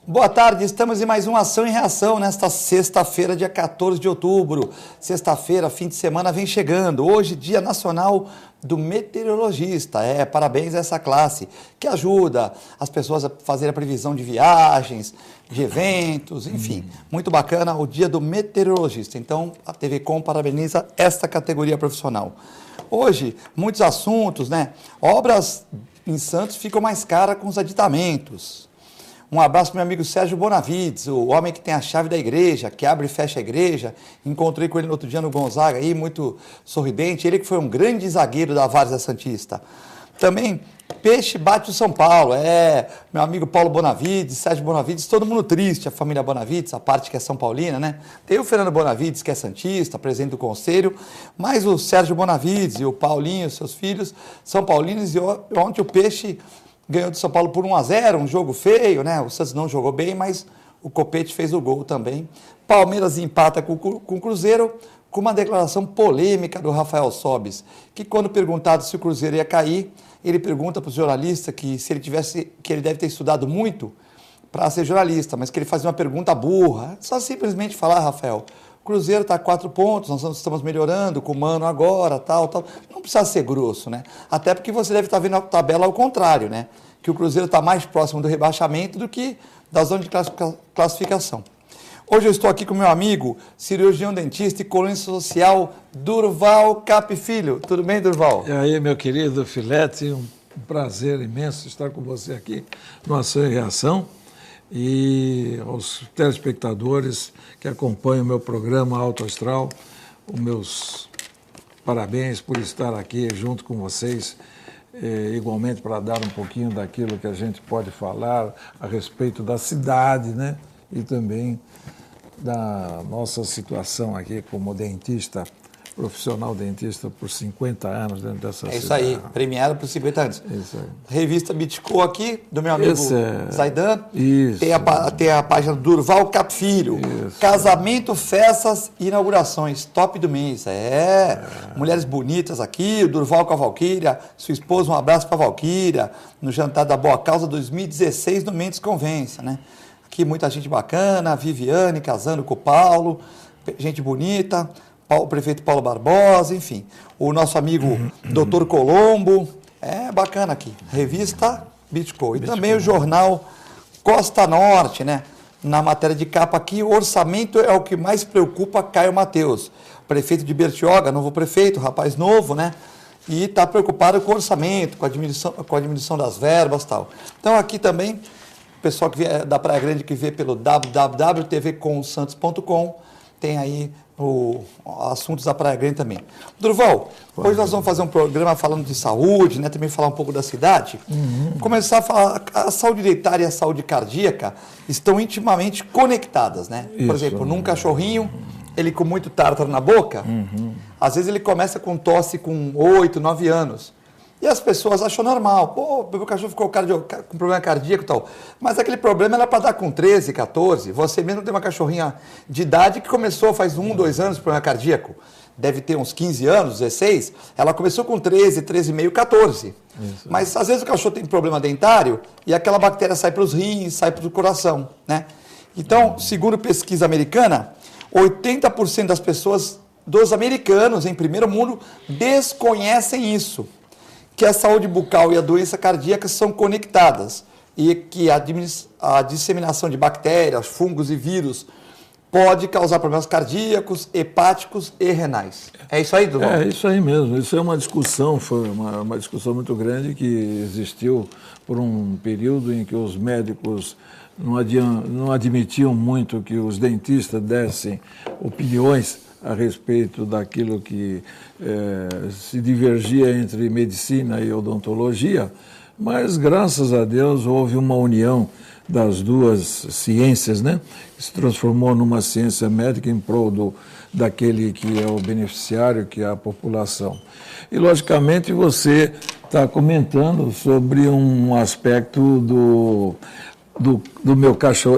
Boa tarde, estamos em mais uma Ação e Reação nesta sexta-feira, dia 14 de outubro. Sexta-feira, fim de semana vem chegando. Hoje, Dia Nacional do Meteorologista. Parabéns a essa classe que ajuda as pessoas a fazerem a previsão de viagens, de eventos, enfim. Muito bacana o Dia do Meteorologista. Então, a TV Com parabeniza esta categoria profissional. Hoje, muitos assuntos, né? Obras em Santos ficam mais caras com os aditamentos. Um abraço para meu amigo Sérgio Bonavides, o homem que tem a chave da igreja, que abre e fecha a igreja. Encontrei com ele no outro dia no Gonzaga, aí, muito sorridente. Ele que foi um grande zagueiro da Várzea Santista. Também, Peixe bate o São Paulo. Meu amigo Paulo Bonavides, Sérgio Bonavides, todo mundo triste, a família Bonavides, a parte que é São Paulina, né? Tem o Fernando Bonavides, que é santista, presidente do conselho, mas o Sérgio Bonavides e o Paulinho, seus filhos, são paulinos, e ontem o Peixe ganhou de São Paulo por 1-0, um jogo feio, né? O Santos não jogou bem, mas o Copete fez o gol também. Palmeiras empata com o Cruzeiro, com uma declaração polêmica do Rafael Sobis, que quando perguntado se o Cruzeiro ia cair, ele pergunta para o jornalista que ele deve ter estudado muito para ser jornalista, mas que ele fazia uma pergunta burra. Só simplesmente falar, Rafael, o Cruzeiro está a 4 pontos, nós estamos melhorando, com o Mano agora, tal. Não precisa ser grosso, né? Até porque você deve estar vendo a tabela ao contrário, né? Que o Cruzeiro está mais próximo do rebaixamento do que da zona de classificação. Hoje eu estou aqui com meu amigo, cirurgião dentista e colunista social, Durval Cap Filho. Tudo bem, Durval? E aí, meu querido Filete, um prazer imenso estar com você aqui no Ação e Reação. E aos telespectadores que acompanham o meu programa Alto Astral, os meus parabéns por estar aqui junto com vocês, igualmente para dar um pouquinho daquilo que a gente pode falar a respeito da cidade, né? E também da nossa situação aqui como dentista, profissional dentista por 50 anos dentro dessa cidade. Isso aí, premiado por 50 anos. Isso aí. Revista Bitco aqui, do meu amigo Zaidan. Isso. Tem a página do Durval Cap Filho. Isso. Casamento, festas e inaugurações. Top do mês. Mulheres bonitas aqui, o Durval com a Valquíria, sua esposa, um abraço para a Valquíria, no jantar da Boa Causa 2016 no Mendes Convença, né? Aqui muita gente bacana, a Viviane casando com o Paulo, gente bonita. O prefeito Paulo Barbosa, enfim, o nosso amigo Dr. Colombo, bacana aqui, revista Bitco. E também o jornal Costa Norte, né? Na matéria de capa aqui, o orçamento é o que mais preocupa Caio Mateus, prefeito de Bertioga, novo prefeito, rapaz novo, né? E está preocupado com o orçamento, com a diminuição das verbas e tal. Então aqui também, o pessoal que vê da Praia Grande, que vê pelo www.tvcomsantos.com, tem aí assuntos da Praia Grande também. Durval, hoje nós vamos fazer um programa falando de saúde, né? Também falar um pouco da cidade. Começar a falar, a saúde dentária e a saúde cardíaca estão intimamente conectadas, né? Por exemplo, num cachorrinho, ele com muito tártaro na boca, às vezes ele começa com tosse com 8, 9 anos. E as pessoas acham normal. Pô, meu cachorro ficou com problema cardíaco e tal. Mas aquele problema era para dar com 13, 14. Você mesmo tem uma cachorrinha de idade que começou faz 1, 2 anos com problema cardíaco. Deve ter uns 15 anos, 16. Ela começou com 13, 13,5, 14. Isso. Mas às vezes o cachorro tem problema dentário e aquela bactéria sai para os rins, sai para o coração, né? Então, segundo pesquisa americana, 80% das pessoas, dos americanos em primeiro mundo, desconhecem isso. Que a saúde bucal e a doença cardíaca são conectadas e que a disseminação de bactérias, fungos e vírus pode causar problemas cardíacos, hepáticos e renais. É isso aí, Durval? É isso aí mesmo. Isso é uma discussão, foi uma discussão muito grande que existiu por um período em que os médicos não admitiam muito que os dentistas dessem opiniões a respeito daquilo que se divergia entre medicina e odontologia, mas, graças a Deus, houve uma união das duas ciências, né? Que se transformou numa ciência médica em prol daquele que é o beneficiário, que é a população. E, logicamente, você está comentando sobre um aspecto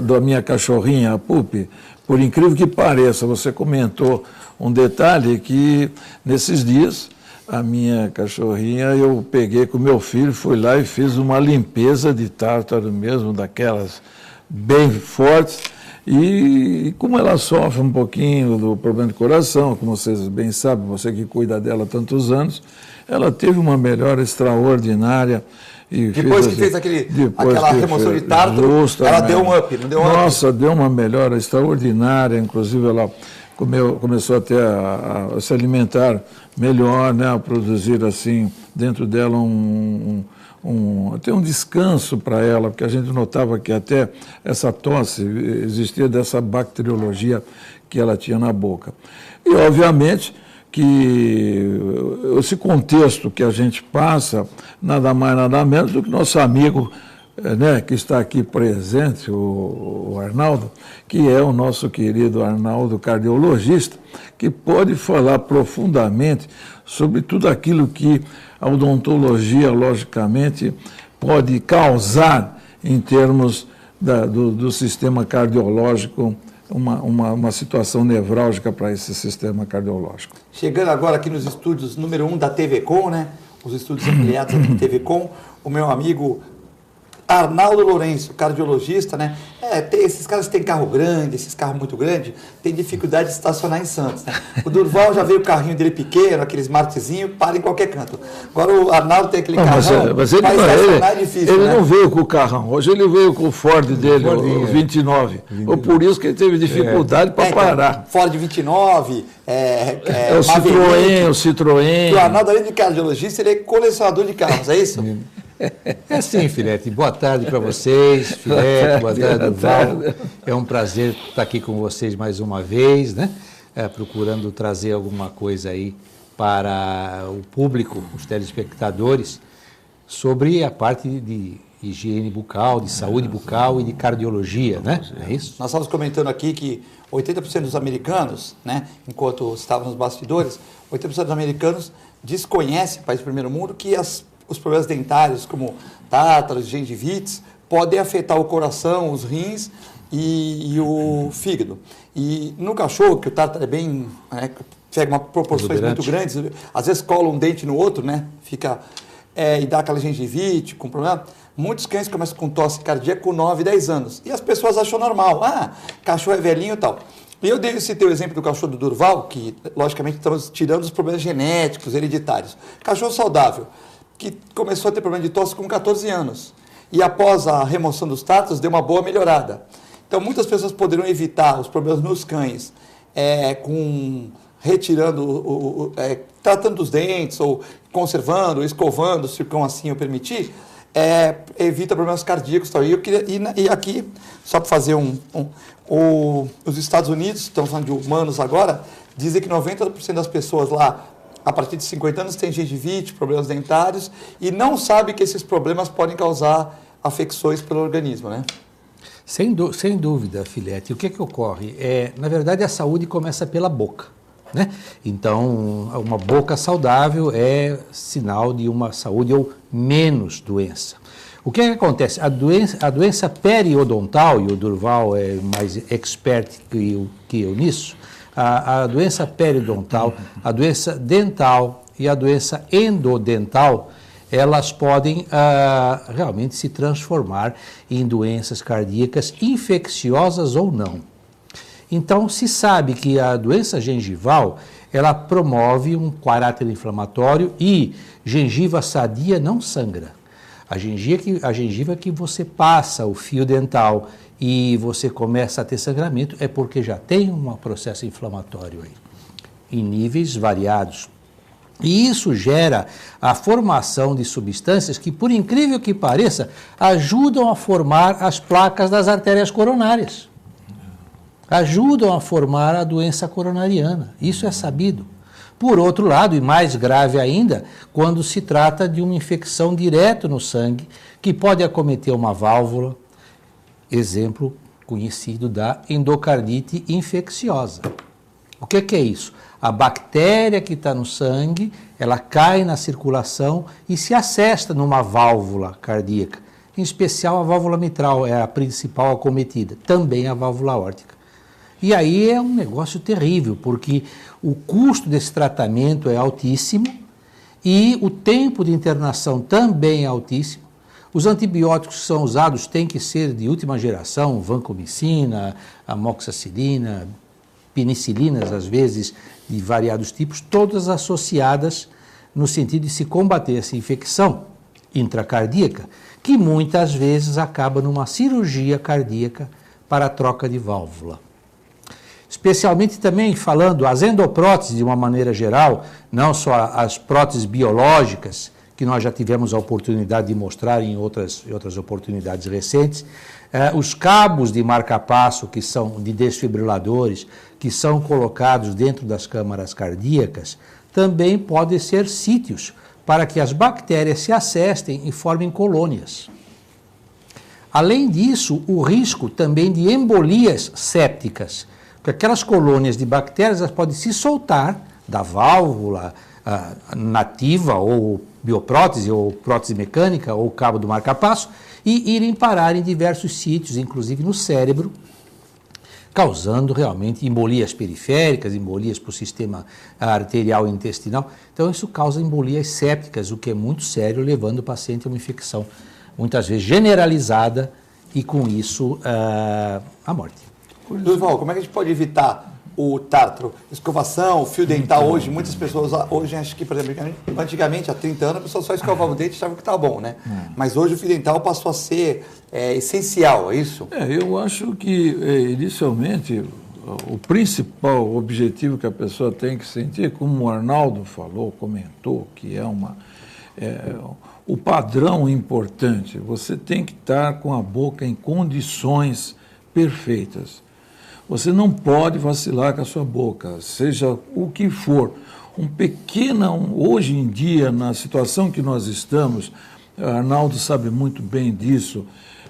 da minha cachorrinha, a Pupi. Por incrível que pareça, você comentou um detalhe que, nesses dias, a minha cachorrinha, eu peguei com meu filho, fui lá e fiz uma limpeza de tártaro mesmo, daquelas bem fortes. E como ela sofre um pouquinho do problema de coração, como vocês bem sabem, você que cuida dela há tantos anos, ela teve uma melhora extraordinária. E depois que fez aquela remoção de tártaro, ela deu um up, não deu um up? Nossa, deu uma melhora extraordinária, inclusive ela começou até a se alimentar melhor, né, a produzir assim, dentro dela até um descanso para ela, porque a gente notava que até essa tosse existia dessa bacteriologia que ela tinha na boca. E, obviamente, que esse contexto que a gente passa, nada mais, nada menos do que nosso amigo, né, que está aqui presente, o Arnaldo, que é o nosso querido Arnaldo, cardiologista, que pode falar profundamente sobre tudo aquilo que a odontologia, logicamente, pode causar em termos do sistema cardiológico, uma situação nevrálgica para esse sistema cardiológico. Chegando agora aqui nos estúdios número 1 da TV Com, né? Os estúdios ampliados da TV Com, o meu amigo Arnaldo Lourenço, cardiologista, né? Esses caras têm carro grande, esses carros muito grandes, tem dificuldade de estacionar em Santos, né? O Durval já veio o carrinho dele pequeno, aqueles martezinhos, para em qualquer canto. Agora o Arnaldo tem aquele carrão, mas estacionar é difícil, ele, né? Não veio com o carrão, hoje ele veio com o Ford dele, o 29. Por isso que ele teve dificuldade para parar. Então, Ford 29, o Citroën. O Arnaldo, além de cardiologista, ele é colecionador de carros, é isso? É sim, Filete. Boa tarde para vocês, Filete, boa tarde, Durval. É um prazer estar aqui com vocês mais uma vez, né? Procurando trazer alguma coisa aí para o público, os telespectadores, sobre a parte de higiene bucal, de saúde bucal e de cardiologia, né? É isso? Nós estávamos comentando aqui que 80% dos americanos, né, enquanto estávamos nos bastidores, 80% dos americanos desconhecem, país do primeiro mundo, que os problemas dentários, como tártaros, gengivites, podem afetar o coração, os rins e o fígado. E no cachorro, que o tártaro é bem, pega uma proporções muito grandes, às vezes cola um dente no outro, né? E dá aquela gengivite com problema. Muitos cães começam com tosse cardíaca com 9, 10 anos. E as pessoas acham normal. Cachorro é velhinho e tal. E eu citei o exemplo do cachorro do Durval, que logicamente estamos tirando os problemas genéticos, hereditários. Cachorro saudável, que começou a ter problema de tosse com 14 anos. E após a remoção dos tártaros, deu uma boa melhorada. Então, muitas pessoas poderiam evitar os problemas nos cães tratando os dentes, ou conservando, ou escovando, se o cão assim o permitir, evita problemas cardíacos. Tal. E aqui, só para fazer os Estados Unidos, estamos falando de humanos agora, dizem que 90% das pessoas lá, a partir de 50 anos, tem gengivite, problemas dentários, e não sabe que esses problemas podem causar afecções pelo organismo, né? Sem dúvida, Filete. O que ocorre? Na verdade, a saúde começa pela boca, né? Então, uma boca saudável é sinal de uma saúde ou menos doença. O que acontece? A doença periodontal, e o Durval é mais expert que eu nisso, a doença periodontal, a doença dental e a doença endodental, elas podem realmente se transformar em doenças cardíacas infecciosas ou não. Então, se sabe que a doença gengival, ela promove um caráter inflamatório e gengiva sadia não sangra. A gengiva que você passa o fio dental e você começa a ter sangramento é porque já tem um processo inflamatório aí, em níveis variados. E isso gera a formação de substâncias que, por incrível que pareça, ajudam a formar as placas das artérias coronárias. Ajudam a formar a doença coronariana. Isso é sabido. Por outro lado, e mais grave ainda, quando se trata de uma infecção direto no sangue, que pode acometer uma válvula, exemplo conhecido da endocardite infecciosa. O que é isso? A bactéria que está no sangue, ela cai na circulação e se assesta numa válvula cardíaca. Em especial a válvula mitral é a principal acometida, também a válvula aórtica. E aí é um negócio terrível, porque o custo desse tratamento é altíssimo e o tempo de internação também é altíssimo. Os antibióticos que são usados têm que ser de última geração, vancomicina, amoxicilina, penicilinas, às vezes, de variados tipos, todas associadas no sentido de se combater essa infecção intracardíaca, que muitas vezes acaba numa cirurgia cardíaca para a troca de válvula. Especialmente também falando as endopróteses de uma maneira geral, não só as próteses biológicas, que nós já tivemos a oportunidade de mostrar em outras oportunidades recentes, os cabos de marca-passo, que são de desfibriladores, que são colocados dentro das câmaras cardíacas, também podem ser sítios para que as bactérias se assestem e formem colônias. Além disso, o risco também de embolias sépticas, porque aquelas colônias de bactérias elas podem se soltar da válvula nativa ou bioprótese ou prótese mecânica ou cabo do marca-passo e irem parar em diversos sítios, inclusive no cérebro, causando realmente embolias periféricas, embolias para o sistema arterial e intestinal. Então isso causa embolias sépticas, o que é muito sério, levando o paciente a uma infecção, muitas vezes generalizada e com isso a morte. Durval, como é que a gente pode evitar o tártaro? Escovação, fio dental hoje, muitas pessoas, hoje acho que, por exemplo, antigamente, há 30 anos, a pessoa só escovava o dente e achava que estava bom, né? Mas hoje o fio dental passou a ser essencial, é isso? Eu acho que, inicialmente, o principal objetivo que a pessoa tem que sentir, como o Arnaldo falou, comentou, que é o padrão importante, você tem que estar com a boca em condições perfeitas. Você não pode vacilar com a sua boca, seja o que for. Hoje em dia, na situação que nós estamos, Arnaldo sabe muito bem disso,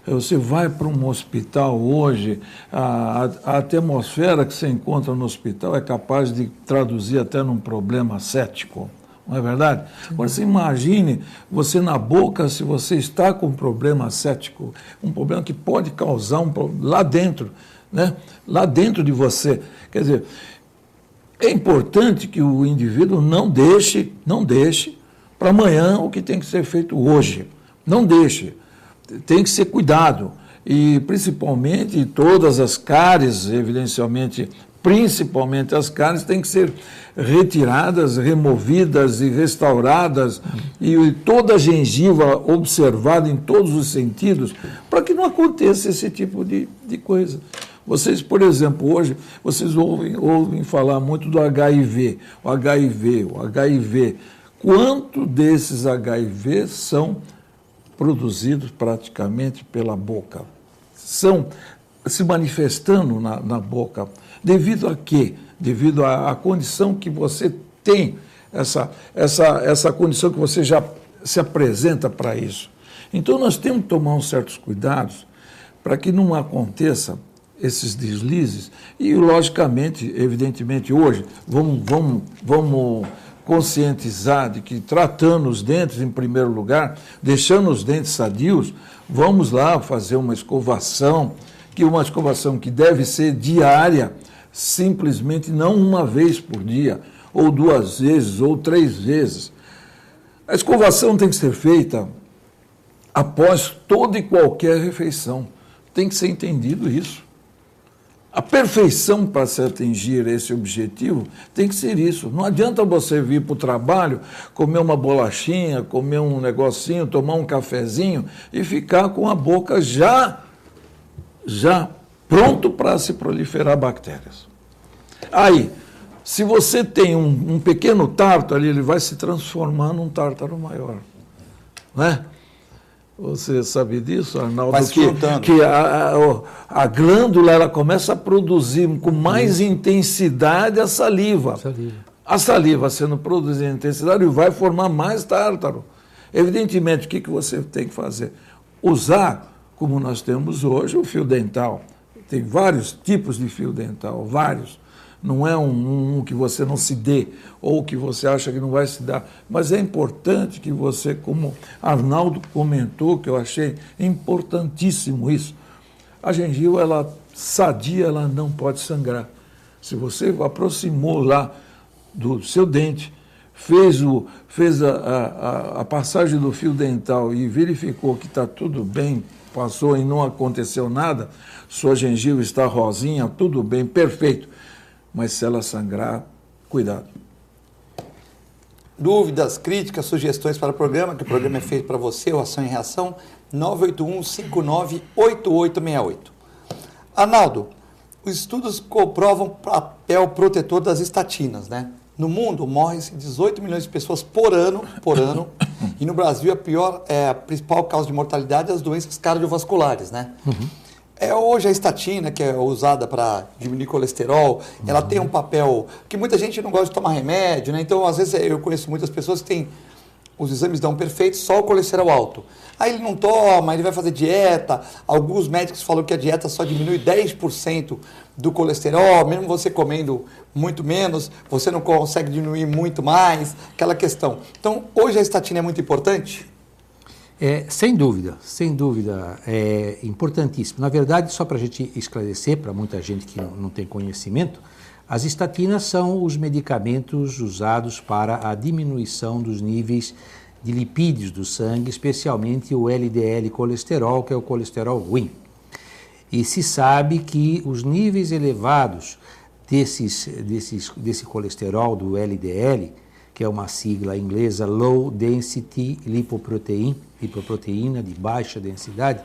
você vai para um hospital hoje, a atmosfera que você encontra no hospital é capaz de traduzir até num problema cético. Não é verdade? Agora, você imagine você na boca, se você está com um problema cético, um problema que pode causar um problema lá dentro, né? Lá dentro de você. Quer dizer, é importante que o indivíduo não deixe para amanhã o que tem que ser feito hoje. Não deixe. Tem que ser cuidado. E, principalmente, todas as cáries, evidencialmente, principalmente as cáries, têm que ser retiradas, removidas e restauradas, e toda a gengiva observada em todos os sentidos, para que não aconteça esse tipo de coisa. Vocês, por exemplo, hoje, vocês ouvem falar muito do HIV, o HIV. Quanto desses HIV são produzidos praticamente pela boca? São se manifestando na boca. Devido a quê? Devido à condição que você tem, essa condição que você já se apresenta para isso. Então, nós temos que tomar uns certos cuidados para que não aconteça esses deslizes e, logicamente, evidentemente, hoje, vamos conscientizar de que tratando os dentes em primeiro lugar, deixando os dentes sadios, vamos lá fazer uma escovação que deve ser diária, simplesmente não uma vez por dia, ou 2 vezes, ou 3 vezes. A escovação tem que ser feita após toda e qualquer refeição. Tem que ser entendido isso. A perfeição para se atingir esse objetivo tem que ser isso. Não adianta você vir para o trabalho, comer uma bolachinha, comer um negocinho, tomar um cafezinho e ficar com a boca já pronto para se proliferar bactérias. Aí, se você tem um pequeno tártaro ali, ele vai se transformar num tártaro maior. Né? Você sabe disso, Arnaldo? Que a glândula ela começa a produzir com mais intensidade a saliva. A saliva sendo produzida em intensidade vai formar mais tártaro. Evidentemente, o que você tem que fazer? Usar, como nós temos hoje, o fio dental. Tem vários tipos de fio dental, vários. Não é um que você não se dê ou que você acha que não vai se dar. Mas é importante que você, como Arnaldo comentou, que eu achei importantíssimo isso, a gengiva, ela sadia, ela não pode sangrar. Se você aproximou lá do seu dente, fez a passagem do fio dental e verificou que está tudo bem, passou e não aconteceu nada, sua gengiva está rosinha, tudo bem, perfeito. Mas se ela sangrar, cuidado. Dúvidas, críticas, sugestões para o programa, que o programa é feito para você, o Ação e Reação, 981-598868. Arnaldo, os estudos comprovam o papel protetor das estatinas, né? No mundo, morrem 18 milhões de pessoas por ano, e no Brasil a principal causa de mortalidade é as doenças cardiovasculares, né? Hoje a estatina, que é usada para diminuir colesterol, ela tem um papel que muita gente não gosta de tomar remédio, né? Então, às vezes, eu conheço muitas pessoas que têm, os exames dão perfeito, só o colesterol alto. Aí ele não toma, ele vai fazer dieta. Alguns médicos falam que a dieta só diminui 10% do colesterol, mesmo você comendo muito menos, você não consegue diminuir muito mais, aquela questão. Então, hoje a estatina é muito importante? Sem dúvida, é importantíssimo. Na verdade, só para a gente esclarecer, para muita gente que não tem conhecimento, as estatinas são os medicamentos usados para a diminuição dos níveis de lipídios do sangue, especialmente o LDL colesterol, que é o colesterol ruim. E se sabe que os níveis elevados desse colesterol, do LDL, que é uma sigla inglesa Low Density lipoproteína de baixa densidade,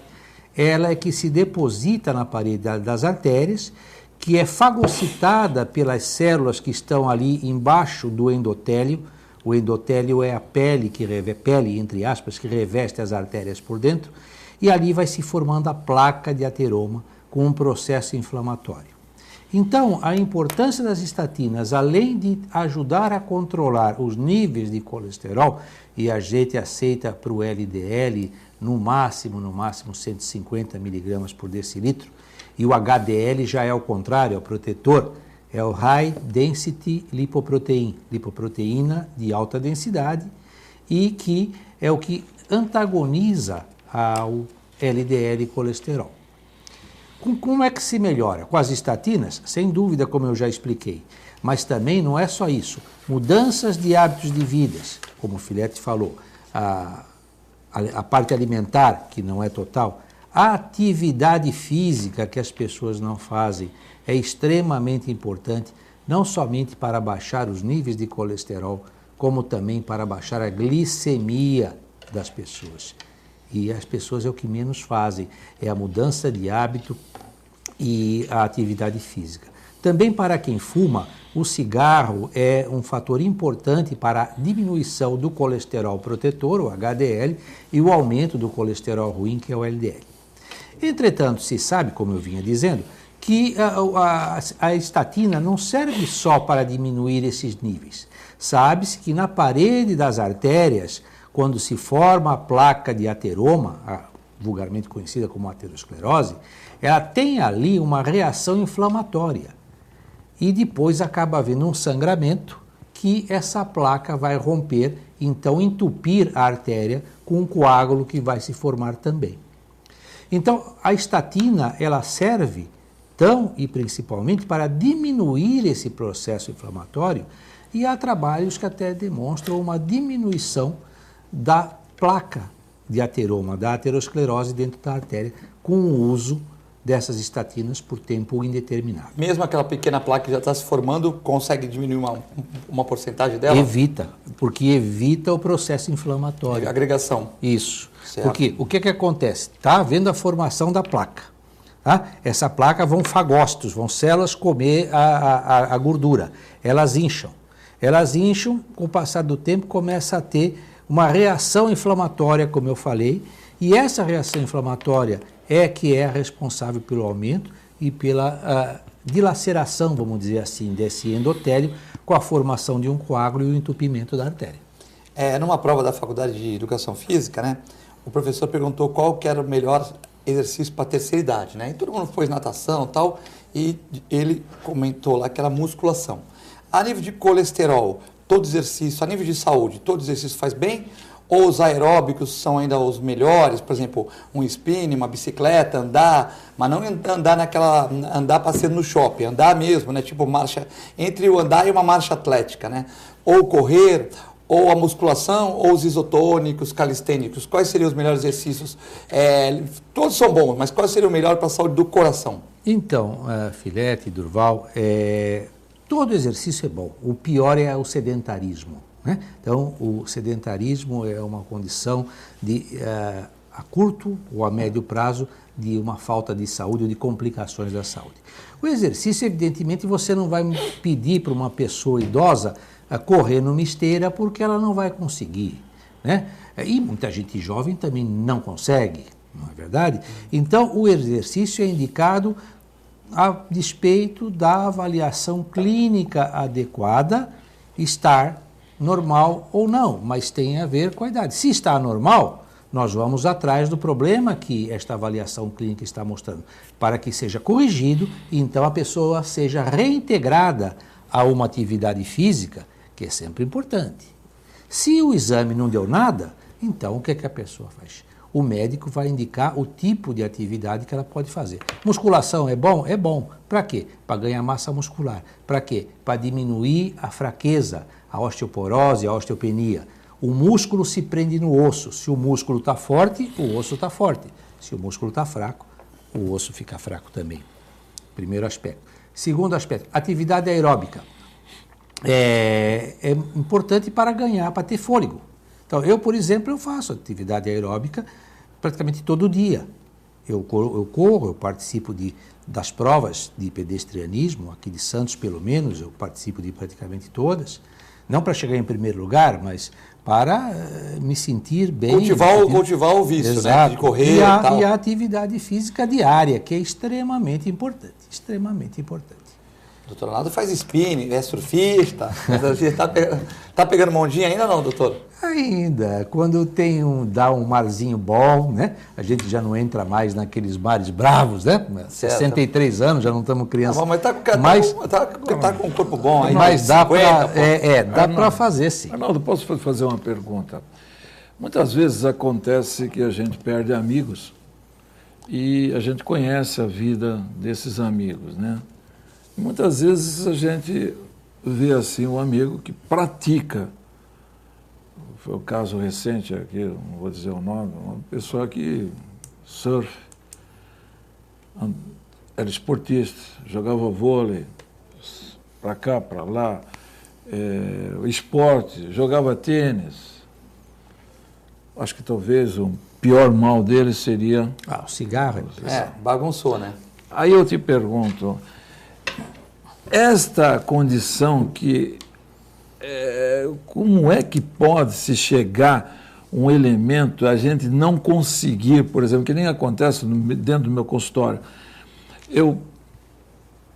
ela é que se deposita na parede das artérias, que é fagocitada pelas células que estão ali embaixo do endotélio. O endotélio é a pele, pele, entre aspas, que reveste as artérias por dentro, e ali vai se formando a placa de ateroma com um processo inflamatório. Então, a importância das estatinas, além de ajudar a controlar os níveis de colesterol, e a gente aceita para o LDL no máximo 150 miligramas por decilitro, e o HDL já é o contrário, é o protetor, é o High Density Lipoprotein, lipoproteína de alta densidade, e que é o que antagoniza ao LDL colesterol. Como é que se melhora? Com as estatinas? Sem dúvida, como eu já expliquei. Mas também não é só isso. Mudanças de hábitos de vida, como o Filete falou, a parte alimentar, que não é total, a atividade física que as pessoas não fazem é extremamente importante, não somente para baixar os níveis de colesterol, como também para baixar a glicemia das pessoas. E as pessoas é o que menos fazem, é a mudança de hábito e a atividade física. Também para quem fuma, o cigarro é um fator importante para a diminuição do colesterol protetor, o HDL, e o aumento do colesterol ruim, que é o LDL. Entretanto, se sabe, como eu vinha dizendo, que a estatina não serve só para diminuir esses níveis. Sabe-se que na parede das artérias, quando se forma a placa de ateroma, vulgarmente conhecida como aterosclerose, ela tem ali uma reação inflamatória. E depois acaba havendo um sangramento que essa placa vai romper, então entupir a artéria com um coágulo que vai se formar também. Então, a estatina, ela serve tão e principalmente para diminuir esse processo inflamatório, e há trabalhos que até demonstram uma diminuição da placa de ateroma, da aterosclerose dentro da artéria, com o uso dessas estatinas por tempo indeterminado. Mesmo aquela pequena placa que já está se formando, consegue diminuir uma porcentagem dela? Evita, porque evita o processo inflamatório. Agregação. Isso. Certo. Porque o que acontece? Está havendo a formação da placa. Tá? Essa placa vão fagócitos, vão células comer a gordura. Elas incham. Elas incham, com o passar do tempo, começa a ter uma reação inflamatória, como eu falei, e essa reação inflamatória é que é responsável pelo aumento e pela dilaceração, vamos dizer assim, desse endotélio, com a formação de um coágulo e o entupimento da artéria. Numa prova da Faculdade de Educação Física, né, o professor perguntou qual que era o melhor exercício para a terceira idade, né? E todo mundo fez natação e tal, e ele comentou lá que era musculação. A nível de colesterol, todo exercício, a nível de saúde, todo exercício faz bem? Ou os aeróbicos são ainda os melhores? Por exemplo, um spinning, uma bicicleta, andar, mas não andar passeando no shopping, andar mesmo, né? Tipo marcha, entre o andar e uma marcha atlética, né? Ou correr, ou a musculação, ou os isotônicos, calistênicos? Quais seriam os melhores exercícios? Todos são bons, mas qual seria o melhor para a saúde do coração? Então, Filete, Durval, todo exercício é bom. O pior é o sedentarismo, né? Então, o sedentarismo é uma condição de, a curto ou a médio prazo, de uma falta de saúde ou de complicações da saúde. O exercício, evidentemente, você não vai pedir para uma pessoa idosa correr numa esteira porque ela não vai conseguir, né? E muita gente jovem também não consegue, não é verdade? Então, o exercício é indicado a despeito da avaliação clínica adequada, estar normal ou não, mas tem a ver com a idade. Se está normal, nós vamos atrás do problema que esta avaliação clínica está mostrando, para que seja corrigido e então a pessoa seja reintegrada a uma atividade física, que é sempre importante. Se o exame não deu nada, então o que é que a pessoa faz? O médico vai indicar o tipo de atividade que ela pode fazer. Musculação é bom? É bom. Para quê? Para ganhar massa muscular. Para quê? Para diminuir a fraqueza, a osteoporose, a osteopenia. O músculo se prende no osso. Se o músculo está forte, o osso está forte. Se o músculo está fraco, o osso fica fraco também. Primeiro aspecto. Segundo aspecto, atividade aeróbica. É importante para ganhar, para ter fôlego. Então, eu, por exemplo, eu faço atividade aeróbica praticamente todo dia. Eu corro, eu participo das provas de pedestrianismo, aqui de Santos pelo menos, eu participo de praticamente todas. Não para chegar em primeiro lugar, mas para me sentir bem. Cultivar o vício, né? De correr e tal. E a atividade física diária, que é extremamente importante, extremamente importante. Doutor Arnaldo faz spinning, é surfista, tá pegando mondinha ainda não, doutor? Ainda, quando dá um marzinho bom, né? A gente já não entra mais naqueles mares bravos, né? Certo. 63 anos, já não estamos crianças. Mas tá com um corpo bom aí. Mas dá para para fazer sim. Arnaldo, posso fazer uma pergunta? Muitas vezes acontece que a gente perde amigos e a gente conhece a vida desses amigos, né? Muitas vezes a gente vê assim um amigo que pratica. Foi o caso recente aqui, não vou dizer o nome, uma pessoa que surf, era esportista, jogava vôlei, para cá, para lá, esporte, jogava tênis. Acho que talvez o pior mal dele seria... o cigarro. Bagunçou, né? Aí eu te pergunto, esta condição que... como é que pode se chegar um elemento, a gente não conseguir, por exemplo, que nem acontece dentro do meu consultório. Eu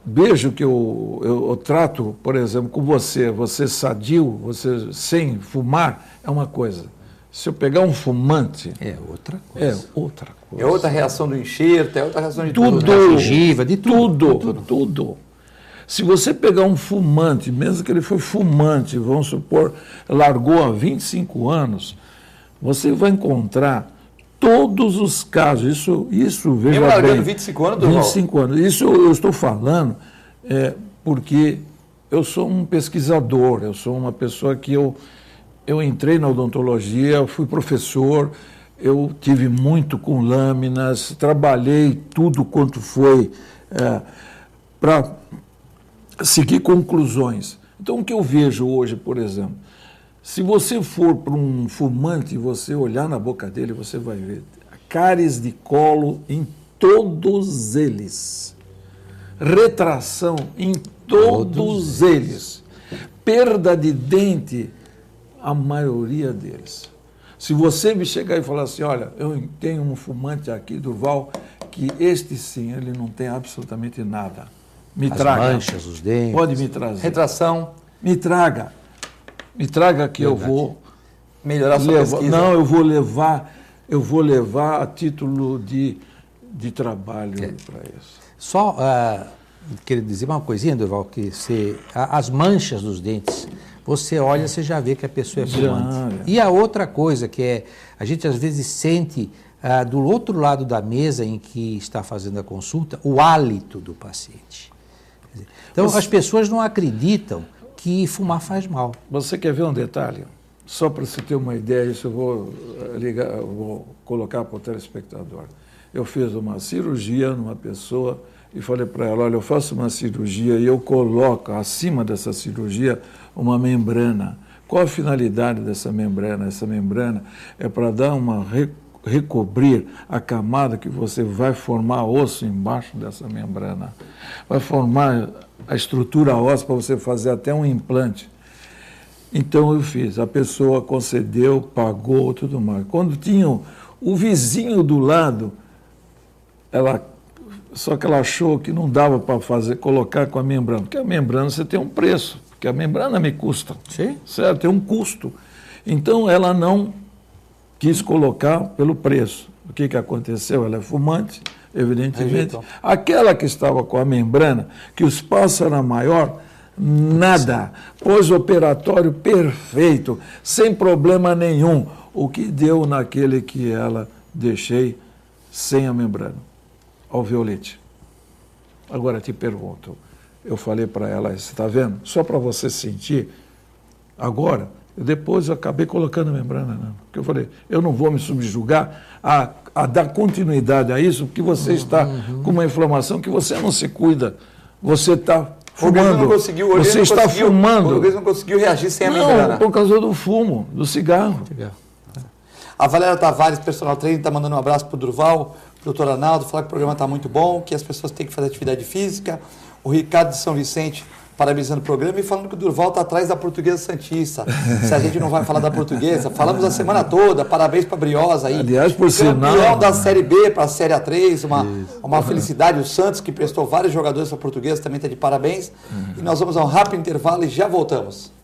vejo que eu trato, por exemplo, com você sadio, você sem fumar, é uma coisa. Se eu pegar um fumante... É outra coisa. É outra coisa. É outra reação do enxerto, é outra reação de tudo. Gengiva, de tudo. Tudo. Se você pegar um fumante, mesmo que ele foi fumante, vamos supor, largou há 25 anos, você vai encontrar todos os casos. Isso veja bem. Largando 25 anos, Durval? 25 anos. Isso eu estou falando porque eu sou um pesquisador, eu sou uma pessoa que eu entrei na odontologia, eu fui professor, eu tive muito com lâminas, trabalhei tudo quanto foi para seguir conclusões. Então, o que eu vejo hoje, por exemplo, se você for para um fumante e você olhar na boca dele, você vai ver cáries de colo em todos eles, retração em todos eles, perda de dente, a maioria deles. Se você me chegar e falar assim, olha, eu tenho um fumante aqui, Durval, que este sim, ele não tem absolutamente nada. Me traga. As manchas, os dentes. Pode me trazer. Retração. Me traga que eu vou melhorar a sua pesquisa. Não, eu vou levar a título de trabalho para isso. Só queria dizer uma coisinha, Durval, que as manchas dos dentes, você olha, você já vê que a pessoa é fumante. E a outra coisa que a gente às vezes sente do outro lado da mesa em que está fazendo a consulta, o hálito do paciente. Então, as pessoas não acreditam que fumar faz mal. Você quer ver um detalhe? Só para você ter uma ideia, isso eu vou vou colocar para o telespectador. Eu fiz uma cirurgia numa pessoa e falei para ela, olha, eu faço uma cirurgia e eu coloco acima dessa cirurgia uma membrana. Qual a finalidade dessa membrana? Essa membrana é para dar recobrir a camada que você vai formar osso embaixo dessa membrana. Vai formar a estrutura óssea para você fazer até um implante. Então eu fiz, a pessoa concedeu, pagou, tudo mais. Quando tinha o vizinho do lado, só que ela achou que não dava para colocar com a membrana, porque a membrana você tem um preço, porque a membrana me custa, Sim. certo? Tem um custo. Então ela não quis colocar pelo preço. O que aconteceu? Ela é fumante, evidentemente. Rejeitou. Aquela que estava com a membrana, que o espaço era maior, nada. Pós-operatório perfeito, sem problema nenhum. O que deu naquele que ela deixei sem a membrana? Alveolite. Agora te pergunto, eu falei para ela, você está vendo? Só para você sentir. Agora, depois eu acabei colocando a membrana, não. Porque eu falei, eu não vou me subjugar a dar continuidade a isso, porque você está com uma inflamação que você não se cuida. Você está fumando. Você está fumando. O organismo não conseguiu reagir sem a membrana. Não, por causa do fumo, do cigarro. A Valéria Tavares, personal trainer, está mandando um abraço para o Durval, para o Dr. Arnaldo, falar que o programa está muito bom, que as pessoas têm que fazer atividade física. O Ricardo de São Vicente, parabenizando o programa e falando que o Durval está atrás da Portuguesa Santista. Se a gente não vai falar da Portuguesa, falamos a semana toda, parabéns para a Briosa aí. Aliás, por sinal... Campeão da Série B para a Série A3, uma felicidade. O Santos, que prestou vários jogadores para a Portuguesa, também está de parabéns. E nós vamos a um rápido intervalo e já voltamos.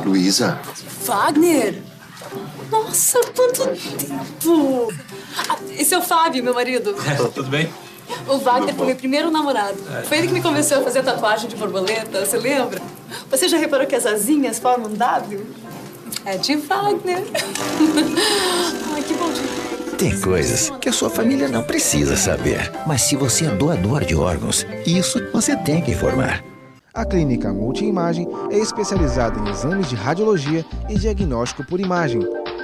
Luísa. Wagner! Nossa, quanto tempo! Esse é o Fábio, meu marido. Tudo bem? O Wagner foi meu primeiro namorado. Foi ele que me convenceu a fazer tatuagem de borboleta, você lembra? Você já reparou que as asinhas formam um W? É de Wagner. Ai, que bom dia. Tem coisas que a sua família não precisa saber. Mas se você é doador de órgãos, isso você tem que informar. A Clínica Multiimagem é especializada em exames de radiologia e diagnóstico por imagem,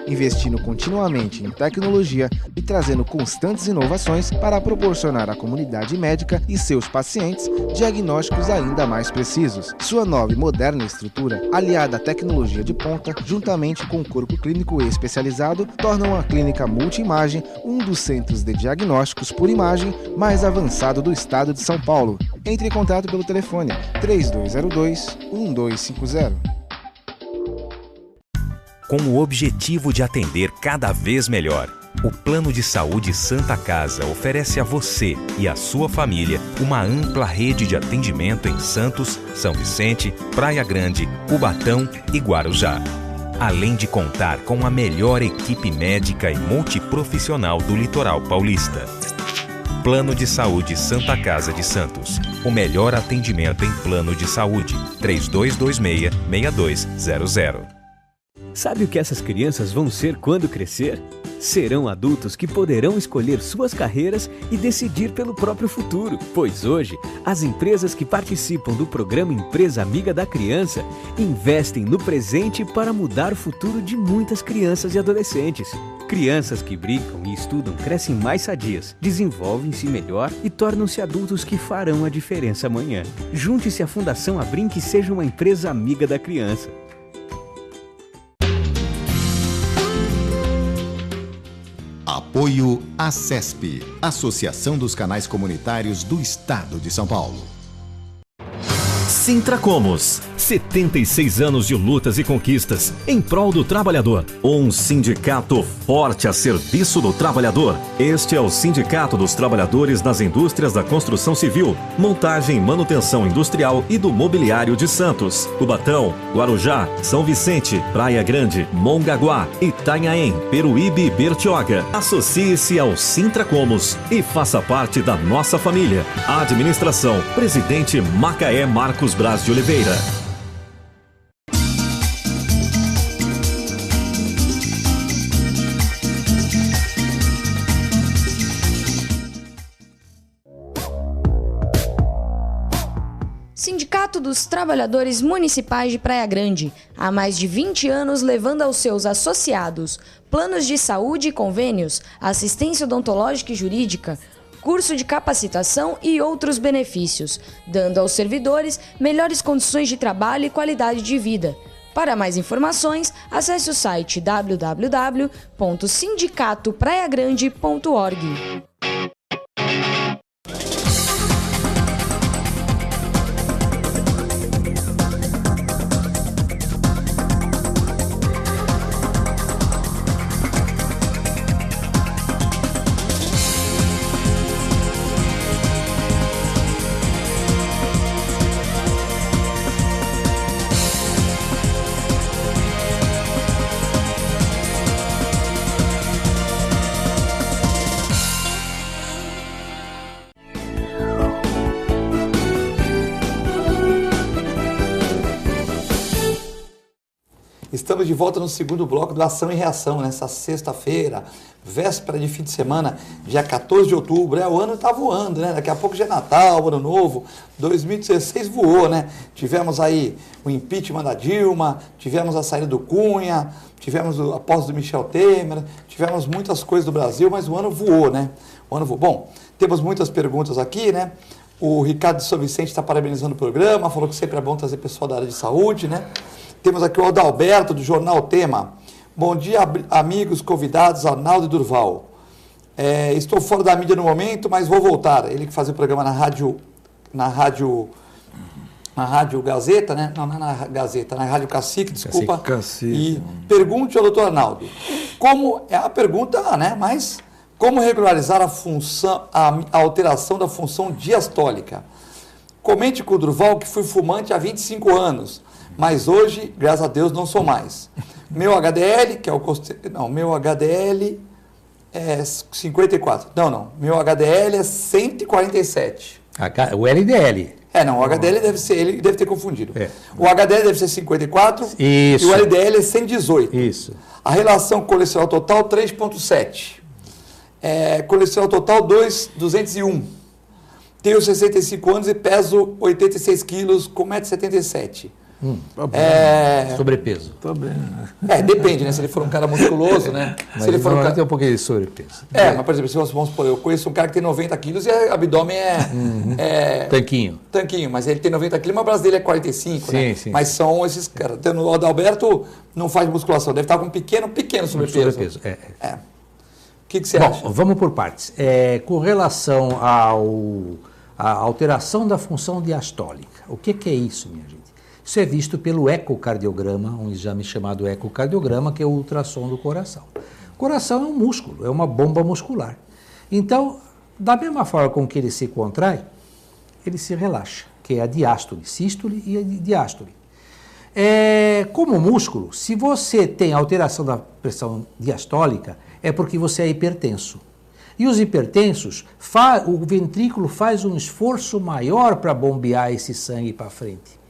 investindo continuamente em tecnologia e trazendo constantes inovações para proporcionar à comunidade médica e seus pacientes diagnósticos ainda mais precisos. Sua nova e moderna estrutura, aliada à tecnologia de ponta, juntamente com o corpo clínico especializado, tornam a Clínica Multiimagem um dos centros de diagnósticos por imagem mais avançado do estado de São Paulo. Entre em contato pelo telefone 3202-1250. Com o objetivo de atender cada vez melhor, o Plano de Saúde Santa Casa oferece a você e à sua família uma ampla rede de atendimento em Santos, São Vicente, Praia Grande, Cubatão e Guarujá. Além de contar com a melhor equipe médica e multiprofissional do litoral paulista. Plano de Saúde Santa Casa de Santos. O melhor atendimento em plano de saúde. 3226-6200. Sabe o que essas crianças vão ser quando crescer? Serão adultos que poderão escolher suas carreiras e decidir pelo próprio futuro. Pois hoje, as empresas que participam do programa Empresa Amiga da Criança investem no presente para mudar o futuro de muitas crianças e adolescentes. Crianças que brincam e estudam crescem mais sadias, desenvolvem-se melhor e tornam-se adultos que farão a diferença amanhã. Junte-se à Fundação Abrinq e seja uma empresa amiga da criança. Apoio ACESP, Associação dos Canais Comunitários do Estado de São Paulo. Sintracomos, 76 anos de lutas e conquistas em prol do trabalhador. Um sindicato forte a serviço do trabalhador. Este é o Sindicato dos Trabalhadores nas Indústrias da Construção Civil, Montagem e Manutenção Industrial e do Mobiliário de Santos, Cubatão, Guarujá, São Vicente, Praia Grande, Mongaguá, Itanhaém, Peruíbe e Bertioga. Associe-se ao Sintracomos e faça parte da nossa família. Administração, Presidente Macaé Marcos Braz de Oliveira. Sindicato dos Trabalhadores Municipais de Praia Grande, há mais de 20 anos levando aos seus associados planos de saúde e convênios, assistência odontológica e jurídica, curso de capacitação e outros benefícios, dando aos servidores melhores condições de trabalho e qualidade de vida. Para mais informações, acesse o site www.sindicatopraiagrande.org. Estamos de volta no segundo bloco do Ação e Reação, nessa sexta-feira, véspera de fim de semana, dia 14 de outubro. O ano está voando, né? Daqui a pouco já é Natal, Ano Novo. 2016 voou, né? Tivemos aí o impeachment da Dilma, tivemos a saída do Cunha, tivemos a posse do Michel Temer, tivemos muitas coisas do Brasil, mas o ano voou, né? O ano voou. Bom, temos muitas perguntas aqui, né? O Ricardo de São Vicente está parabenizando o programa, falou que sempre é bom trazer pessoal da área de saúde, né? Temos aqui o Adalberto, do Jornal Tema. Bom dia, amigos convidados, Arnaldo e Durval. Estou fora da mídia no momento, mas vou voltar. Ele que fazia o programa na Rádio Gazeta, né? Não na Gazeta, na Rádio Cacique, desculpa. Cacique. E pergunte ao doutor Arnaldo, como é a pergunta, né? Mas como regularizar a alteração da função diastólica? Comente com o Durval que fui fumante há 25 anos. Mas hoje, graças a Deus, não sou mais. Meu HDL, que é meu HDL é 54. Meu HDL é 147. O LDL. O HDL ele deve ter confundido. O HDL deve ser 54 Isso. E o LDL é 118. Isso. A relação colesterol total, 3,7. Colesterol total, 201. Tenho 65 anos e peso 86 quilos com 1,77 m. Sobrepeso. Tá bem. Depende, né? Se ele for um cara musculoso, né? Mas se ele for tem um pouquinho de sobrepeso. Mas por exemplo, se vamos supor, eu conheço um cara que tem 90 quilos e o abdômen Tanquinho, mas ele tem 90 quilos, mas o braço dele é 45, né? Sim. Mas são esses caras. O Adalberto não faz musculação, deve estar com um pequeno sobrepeso. O que você acha? Bom, vamos por partes. Com relação à alteração da função diastólica, o que é isso, minha gente? Isso é visto pelo ecocardiograma, um exame chamado ecocardiograma, que é o ultrassom do coração. O coração é um músculo, é uma bomba muscular. Então, da mesma forma com que ele se contrai, ele se relaxa, que é a diástole, sístole e a diástole. Como músculo, se você tem alteração da pressão diastólica, é porque você é hipertenso. E os hipertensos, o ventrículo faz um esforço maior para bombear esse sangue para frente.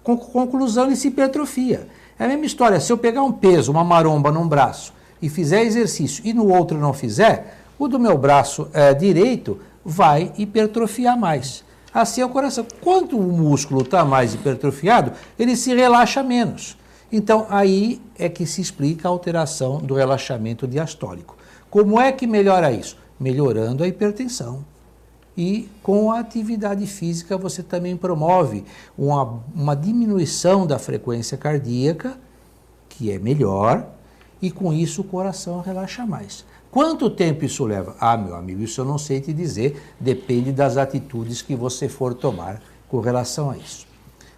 Conclusão, ele se hipertrofia. É a mesma história, se eu pegar um peso, uma maromba num braço e fizer exercício e no outro não fizer, o do meu braço direito vai hipertrofiar mais. Assim é o coração. Quanto o músculo está mais hipertrofiado, ele se relaxa menos. Então, aí é que se explica a alteração do relaxamento diastólico. Como é que melhora isso? Melhorando a hipertensão. E com a atividade física você também promove uma diminuição da frequência cardíaca, que é melhor, e com isso o coração relaxa mais. Quanto tempo isso leva? Meu amigo, isso eu não sei te dizer, depende das atitudes que você for tomar com relação a isso.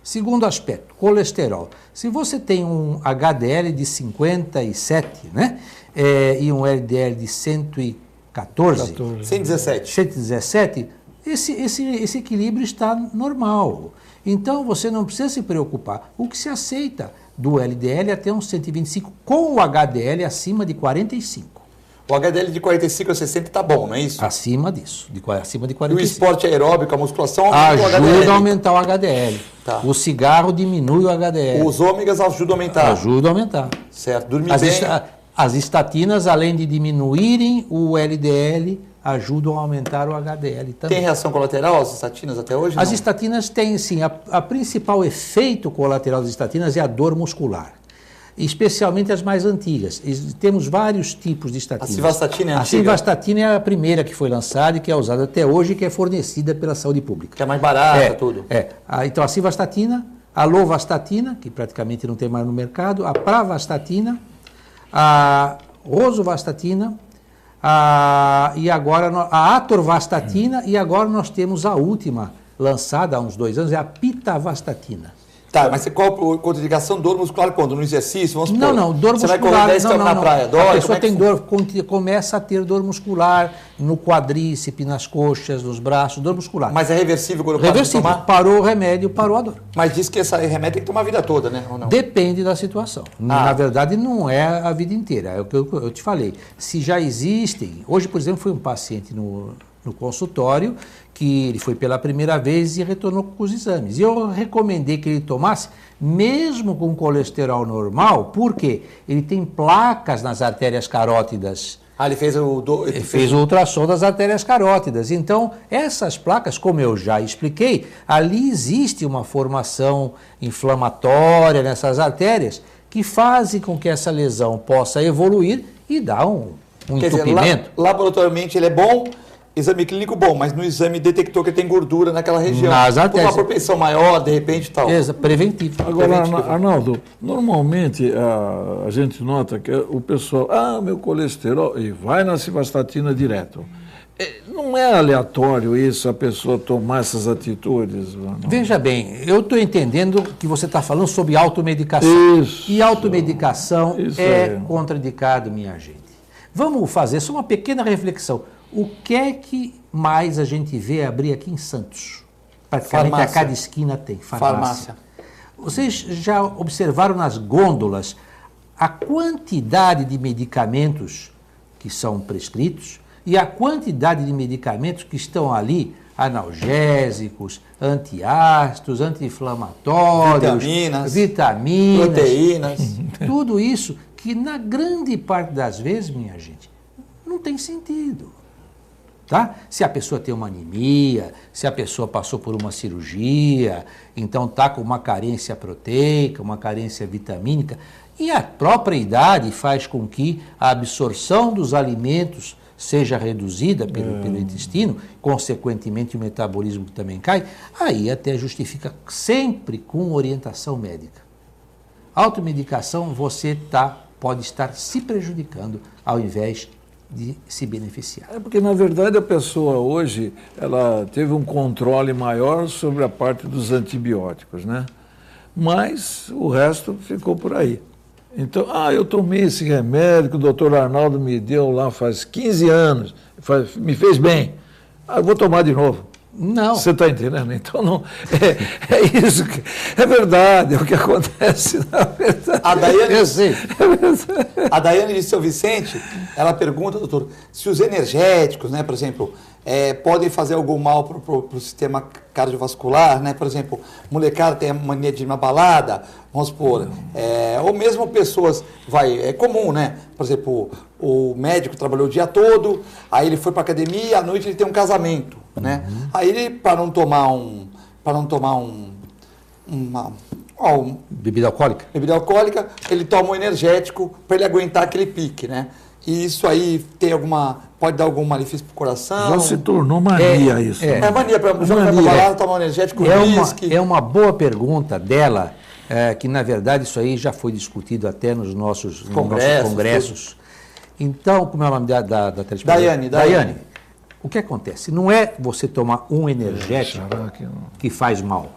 Segundo aspecto, colesterol. Se você tem um HDL de 57, né, e um LDL de 114, 117, esse equilíbrio está normal. Então, você não precisa se preocupar. O que se aceita do LDL até uns 125, com o HDL acima de 45. O HDL de 45 a 60 está bom, não é isso? Acima disso, acima de 45. E o esporte aeróbico, a musculação aumenta ajuda a aumentar o HDL. Tá. O cigarro diminui o HDL. Os ômegas ajudam a aumentar. Ajuda a aumentar. Certo, dormir bem. As estatinas, além de diminuírem o LDL, ajudam a aumentar o HDL também. Tem reação colateral às estatinas até hoje? As não? estatinas têm, sim. A principal efeito colateral das estatinas é a dor muscular, especialmente as mais antigas. Temos vários tipos de estatinas. A simvastatina é a antiga? A simvastatina é a primeira que foi lançada e que é usada até hoje e que é fornecida pela saúde pública. Que é mais barata, tudo. Então, a simvastatina, a lovastatina, que praticamente não tem mais no mercado, a pravastatina, a rosuvastatina, e agora a atorvastatina, e agora nós temos a última, lançada há uns 2 anos, é a pitavastatina. Tá, mas qual a contraindicação? Dor muscular quando? No exercício? Vamos supor, não, dor muscular. Você vai correr 10 km na praia, dói? A pessoa tem dor, começa a ter dor muscular no quadríceps, nas coxas, nos braços, dor muscular. Mas é reversível quando para de tomar? Parou o remédio, parou a dor. Mas diz que esse remédio tem que tomar a vida toda, né? Ou não? Depende da situação. Na verdade, não é a vida inteira. É o que eu te falei. Se já existem... Hoje, por exemplo, foi um paciente no consultório que ele foi pela primeira vez e retornou com os exames. E eu recomendei que ele tomasse, mesmo com colesterol normal, porque ele tem placas nas artérias carótidas. Ele fez Ele fez o ultrassom das artérias carótidas. Então, essas placas, como eu já expliquei, ali existe uma formação inflamatória nessas artérias que fazem com que essa lesão possa evoluir e dar um entupimento. Dizer, laboratorialmente ele é bom, exame clínico bom, mas no exame detectou que ele tem gordura naquela região. Nas artérias. Por uma propensão maior, de repente, tal. Preventivo. Agora, Arnaldo, normalmente a gente nota que o pessoal, meu colesterol, e vai na simvastatina direto. Não é aleatório isso, a pessoa tomar essas atitudes? Arnaldo? Veja bem, eu estou entendendo que você está falando sobre automedicação. Isso. E automedicação é contraindicado, minha gente. Vamos fazer só uma pequena reflexão. O que é que mais a gente vê abrir aqui em Santos? Praticamente farmácia. A cada esquina tem farmácia. Vocês já observaram nas gôndolas a quantidade de medicamentos que são prescritos e a quantidade de medicamentos que estão ali, analgésicos, antiácidos, anti-inflamatórios, vitaminas, proteínas. Tudo isso que na grande parte das vezes, minha gente, não tem sentido. Tá? Se a pessoa tem uma anemia, se a pessoa passou por uma cirurgia, então está com uma carência proteica, uma carência vitamínica, e a própria idade faz com que a absorção dos alimentos seja reduzida pelo intestino, consequentemente o metabolismo também cai, aí até justifica sempre com orientação médica. Automedicação você pode estar se prejudicando ao invés de se beneficiar. Porque, na verdade, a pessoa hoje, ela teve um controle maior sobre a parte dos antibióticos, né? Mas o resto ficou por aí. Então, eu tomei esse remédio que o doutor Arnaldo me deu lá faz 15 anos, me fez bem. Eu vou tomar de novo. Não. Você está entendendo? Então, não, é isso que... É verdade, é o que acontece, na verdade. A Daiane de São Vicente, ela pergunta, doutor, se os energéticos, né, por exemplo, podem fazer algum mal para o sistema cardiovascular, né? Por exemplo, molecada tem a mania de ir na balada, vamos supor, ou mesmo pessoas, é comum, né? Por exemplo, o médico trabalhou o dia todo, aí ele foi para a academia, à noite ele tem um casamento, né? Aí ele, para não tomar bebida alcoólica, ele toma um energético para ele aguentar aquele pique, né? E isso aí pode dar algum malefício para o coração? Já se tornou mania isso. É mania, para balada, tomar um energético, whisky. É uma boa pergunta dela, que na verdade isso aí já foi discutido até nos nossos congressos. Então, como é o nome da telespectadora? Daiane. O que acontece? Não é você tomar um energético que faz mal.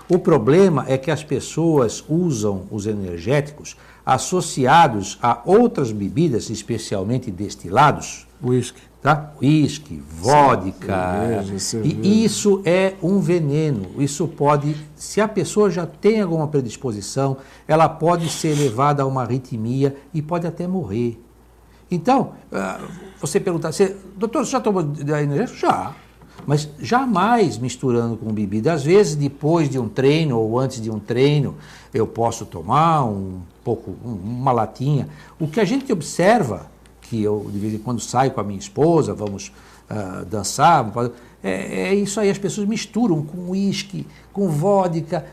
O problema é que as pessoas usam os energéticos associados a outras bebidas, especialmente destilados. Whisky. Tá? Whisky, vodka. Cerveja. E isso é um veneno. Isso pode, se a pessoa já tem alguma predisposição, ela pode ser levada a uma arritmia e pode até morrer. Então, você pergunta, doutor, você já tomou energético? Já. Mas jamais misturando com bebida. Às vezes, depois de um treino ou antes de um treino, eu posso tomar uma latinha. O que a gente observa, que eu de vez em quando saio com a minha esposa, vamos dançar. É isso aí, as pessoas misturam com uísque, com vodka,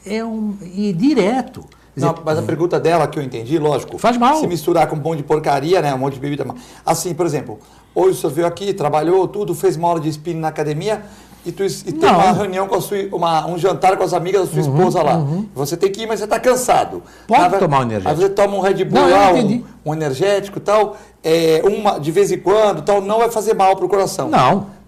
e direto. Não, mas a pergunta dela, que eu entendi, lógico, faz mal. Se misturar com um monte de porcaria, né, um monte de bebida. Assim, por exemplo, hoje o senhor veio aqui, trabalhou tudo, fez uma aula de spinning na academia e tem uma reunião com um jantar com as amigas da sua esposa lá. Você tem que ir, mas você está cansado. Pode tomar um energético. Aí você toma um Red Bull lá, um energético e tal, de vez em quando, tal, não vai fazer mal para o coração.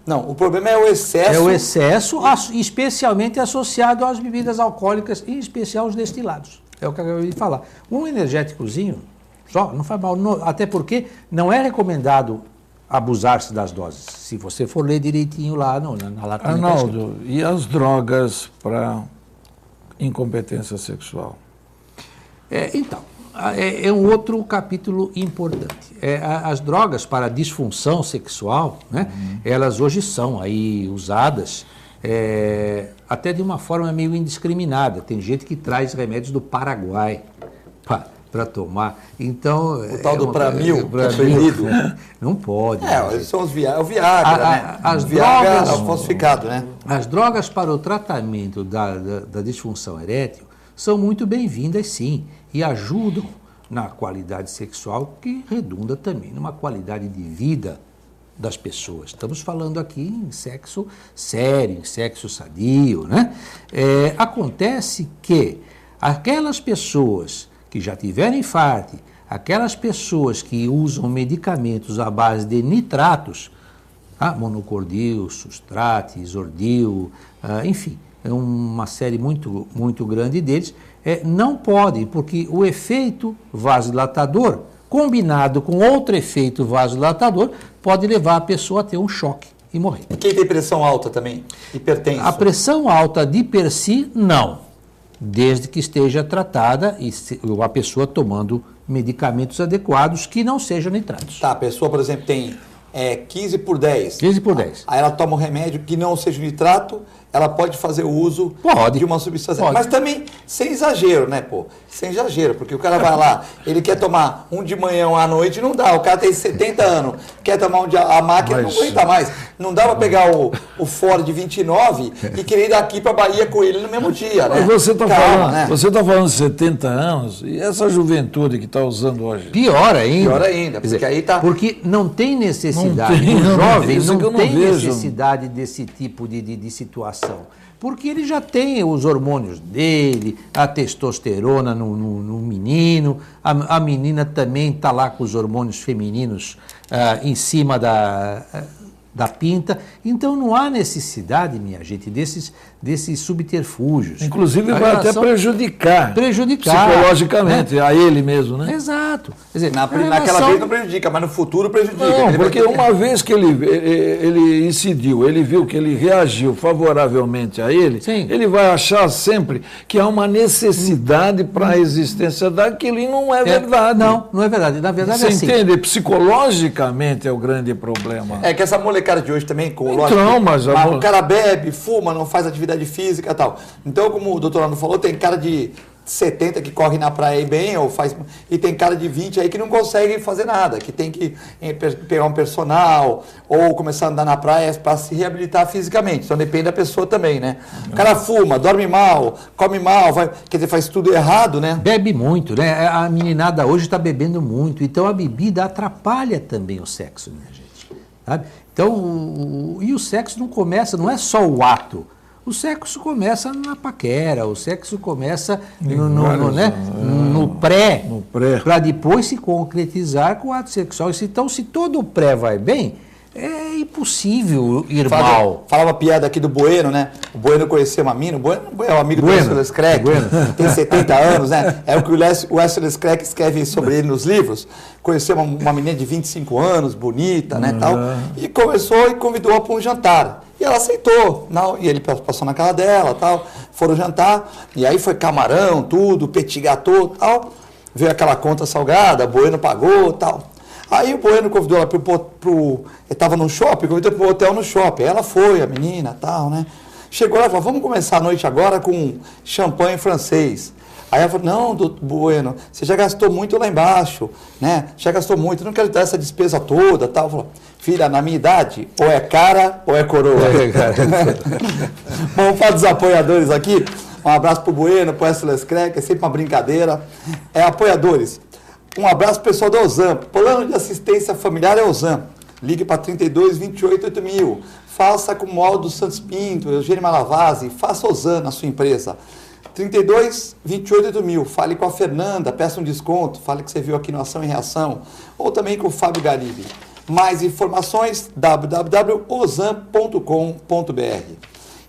Não, o problema é o excesso. É o excesso, especialmente associado às bebidas alcoólicas, em especial os destilados. É o que eu acabei de falar. Um energéticozinho só não faz mal, até porque não é recomendado abusar-se das doses. Se você for ler direitinho lá na latinha. Arnaldo, e as drogas para incompetência sexual? Então, é um outro capítulo importante. As drogas para disfunção sexual, né, elas hoje são aí usadas até de uma forma meio indiscriminada. Tem gente que traz remédios do Paraguai para tomar. Então, o tal do Pramil, proibido. Não pode. São o Viagra, né? As Viagra drogas, falsificado, né? As drogas para o tratamento da disfunção erétil são muito bem-vindas, sim, e ajudam na qualidade sexual, que redunda também numa qualidade de vida das pessoas. Estamos falando aqui em sexo sério, em sexo sadio, né? Acontece que aquelas pessoas que já tiveram infarto, aquelas pessoas que usam medicamentos à base de nitratos, monocordil, sustrate, isordil, enfim, é uma série muito, muito grande deles, não podem, porque o efeito vasodilatador, combinado com outro efeito vasodilatador, pode levar a pessoa a ter um choque e morrer. Quem tem pressão alta também? Hipertenso? A pressão alta de per si, não. Desde que esteja tratada e a pessoa tomando medicamentos adequados que não sejam nitratos. Tá, a pessoa, por exemplo, tem 15 por 10. 15 por 10. Aí ela toma um remédio que não seja nitrato, ela pode fazer o uso de uma substância. Mas também sem exagero, né, pô? Sem exagero, porque o cara vai lá, ele quer tomar um de manhã ou à noite, não dá. O cara tem 70 anos, quer tomar a máquina, não aguenta mais. Não dá pra pegar o Ford 29 e querer ir daqui pra Bahia com ele no mesmo dia, né? Mas você tá falando de 70 anos, e essa juventude que está usando hoje? Pior ainda. Pior ainda, porque aí tá... Porque não tem necessidade, o jovem não tem necessidade desse tipo de situação. Porque ele já tem os hormônios dele, a testosterona no menino, a menina também está lá com os hormônios femininos em cima da pinta. Então não há necessidade, minha gente, desses subterfúgios. Inclusive vai até prejudicar psicologicamente, né? A ele mesmo, né? Exato. Quer dizer, naquela vez não prejudica, mas no futuro prejudica. Não, porque uma vez que ele incidiu, ele viu que ele reagiu favoravelmente a ele, sim, ele vai achar sempre que há uma necessidade para a existência daquilo, e não é verdade. Não é verdade. Na verdade você é assim. entende? Psicologicamente é o grande problema. É que essa molecada de hoje também, o cara bebe, fuma, não faz atividade física e tal. Então, como o doutor Arnaldo falou, tem cara de 70 que corre na praia aí bem, e tem cara de 20 aí que não consegue fazer nada, que tem que pegar um personal ou começar a andar na praia para se reabilitar fisicamente. Então depende da pessoa também, né? O cara fuma, dorme mal, come mal, quer dizer, faz tudo errado, né? Bebe muito, né? A meninada hoje está bebendo muito, então a bebida atrapalha também o sexo, minha gente. Sabe? Então, e o sexo não é só o ato. O sexo começa na paquera, o sexo começa no pré, para depois se concretizar com o ato sexual. Então, se todo o pré vai bem, é impossível ir mal. Falava piada aqui do Bueno, né? O Bueno conheceu uma mina, o Bueno é um amigo do Wesley Skreck, tem 70 anos, né? É o que o Wesley Skreck escreve sobre ele nos livros. Conheceu uma menina de 25 anos, bonita, né, tal, e começou e convidou-a para um jantar. E ela aceitou, e ele passou na casa dela, tal, foram jantar, e aí foi camarão, tudo, petit gâteau, tal, veio aquela conta salgada, o Bueno pagou, tal. Aí o Bueno convidou ela ele estava no shopping, convidou para o hotel no shopping. Ela foi, a menina, tal, né? Chegou lá e falou, vamos começar a noite agora com champanhe francês. Aí ela falou, não, doutor Bueno, você já gastou muito lá embaixo, né? Já gastou muito, não quero dar essa despesa toda, tal. Falou, filha, na minha idade, ou é cara ou é coroa. Vamos falar dos apoiadores aqui. Um abraço pro Bueno, pro Esseles Crack, é sempre uma brincadeira. Apoiadores. Um abraço pro pessoal da Ozan. Plano de assistência familiar é Ozan. Ligue para 32 28 8000. Faça com o Aldo Santos Pinto, Eugênio Malavasi, faça Ozan na sua empresa. 32 28 8000. Fale com a Fernanda, peça um desconto, fale que você viu aqui no Ação e Reação. Ou também com o Fábio Garibe. Mais informações, www.ozan.com.br.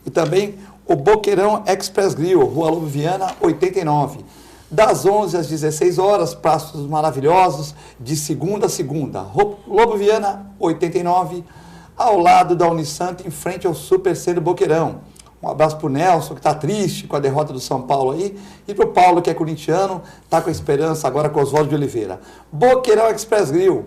E também o Boqueirão Express Grill, Rua Lobo Viana, 89. Das 11 às 16 horas, pratos maravilhosos, de segunda a segunda. Lobo Viana, 89, ao lado da Unisanta, em frente ao Super Centro Boqueirão. Um abraço para o Nelson, que está triste com a derrota do São Paulo aí, e para o Paulo, que é corintiano, está com a esperança agora com Oswaldo de Oliveira. Boqueirão Express Grill,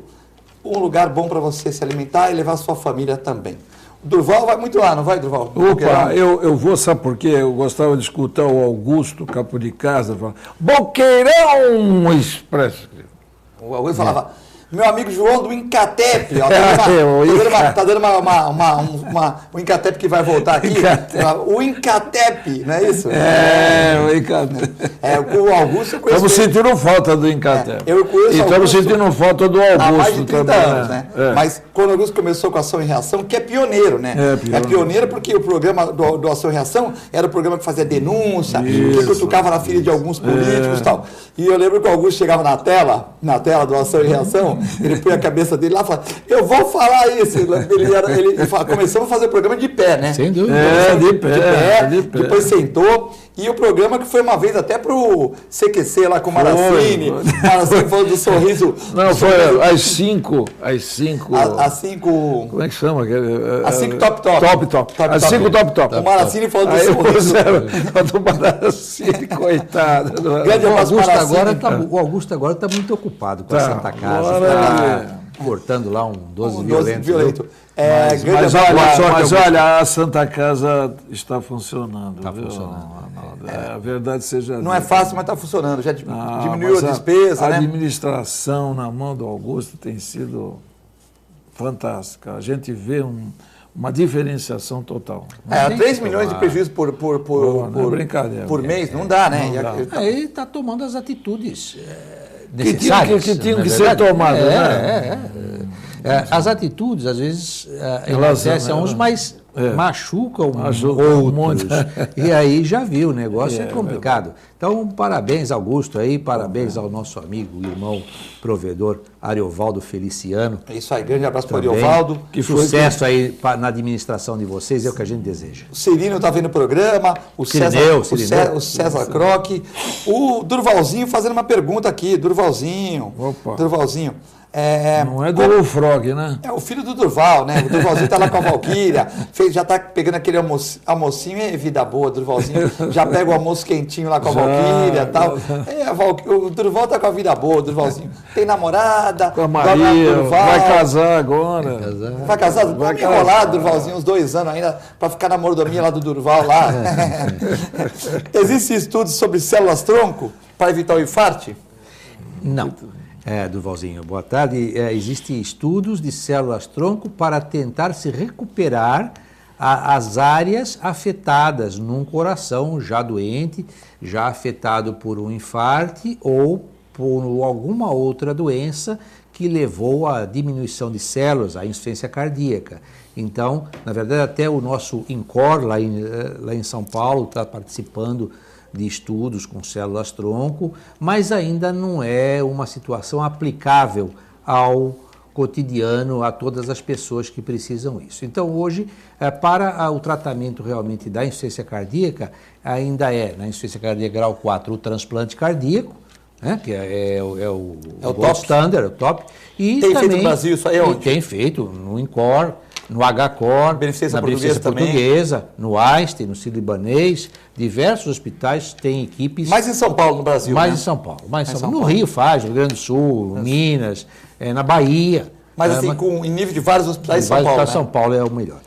um lugar bom para você se alimentar e levar sua família também. O Durval vai muito lá, não vai, Durval? Opa, eu vou, sabe por quê? Eu gostava de escutar o Augusto, capo de casa, falar, Boqueirão Express. O Augusto falava, meu amigo João do Incatep, ó, tá dando o Incatep que vai voltar aqui, o Incatep, não é isso? O Incatep. O Augusto eu conheço. Estamos sentindo falta do Incatep. Eu conheço e estamos sentindo falta do Augusto. Há mais de 30 também, anos, né? Mas quando o Augusto começou com Ação e Reação, que é pioneiro, né? É pioneiro porque o programa do Ação e Reação era o programa que fazia denúncia, que cutucava na filha de alguns políticos e tal. E eu lembro que o Augusto chegava na tela do Ação e Reação, ele põe a cabeça dele lá e fala, eu vou falar isso. Ele fala, começamos a fazer o programa de pé, né? Sem dúvida. De pé. Depois sentou. E o programa que foi uma vez até pro CQC lá com o Maracini. Maracini falou do sorriso. Não, foi às 5. Às 5. Como é que chama? Às 5 top. Às 5 top. O Maracini falou do sorriso. O Maracini, coitado. O Augusto agora está muito ocupado com a Santa Casa. Cortando lá um 12 violento. Mas olha, a Santa Casa está funcionando. Está funcionando. A verdade seja. Não é fácil, mas está funcionando. Já diminuiu a despesa. A administração na mão do Augusto tem sido fantástica. A gente vê uma diferenciação total. 3 milhões de prejuízo por mês, não dá, né? Ele está tomando as atitudes necessárias. Que tinham que ser tomadas, as atitudes, às vezes, enaltecem a uns, mas machucam outros. E aí já viu, o negócio é complicado. Então, parabéns, Augusto, aí, parabéns ao nosso amigo, irmão, provedor, Ariovaldo Feliciano. É isso aí, grande abraço para o Ariovaldo. Sucesso aí na administração de vocês, é o que a gente deseja. O Cirino está vendo o programa, o César Croque, o Durvalzinho fazendo uma pergunta aqui, Durvalzinho. Não é do Frog, né? É o filho do Durval, né? O Durvalzinho está lá com a Valquíria, já está pegando aquele almocinho, é vida boa, Durvalzinho. Já pega o almoço quentinho lá com a Valquíria e tal. O Durval está com a vida boa, o Durvalzinho. Tem namorada, com a Maria, vai casar agora. Vai casar? Vai enrolar, Durvalzinho, uns 2 anos ainda, para ficar na mordomia lá do Durval lá. Existem estudos sobre células-tronco para evitar o infarte? Não. Durvalzinho, boa tarde. Existem estudos de células-tronco para tentar se recuperar as áreas afetadas num coração já doente, já afetado por um infarte ou por alguma outra doença que levou à diminuição de células, à insuficiência cardíaca. Então, na verdade, até o nosso INCOR, lá em São Paulo, está participando de estudos com células-tronco, mas ainda não é uma situação aplicável ao cotidiano, a todas as pessoas que precisam isso. Então, hoje, para o tratamento realmente da insuficiência cardíaca, ainda na insuficiência cardíaca grau 4, o transplante cardíaco, né, que é o gold standard, o top. E tem também, feito no Brasil isso aí onde? Tem feito no INCOR, no HCOR, Beneficência na Beneficência Portuguesa, no Einstein, no Sírio-Libanês, diversos hospitais têm equipes... Mais em São Paulo, no Brasil, Mais né? em São Paulo. No Rio faz, no Rio Grande do Sul, Minas, na Bahia. Mas assim, em nível de vários hospitais de São Paulo, né? São Paulo é o melhor.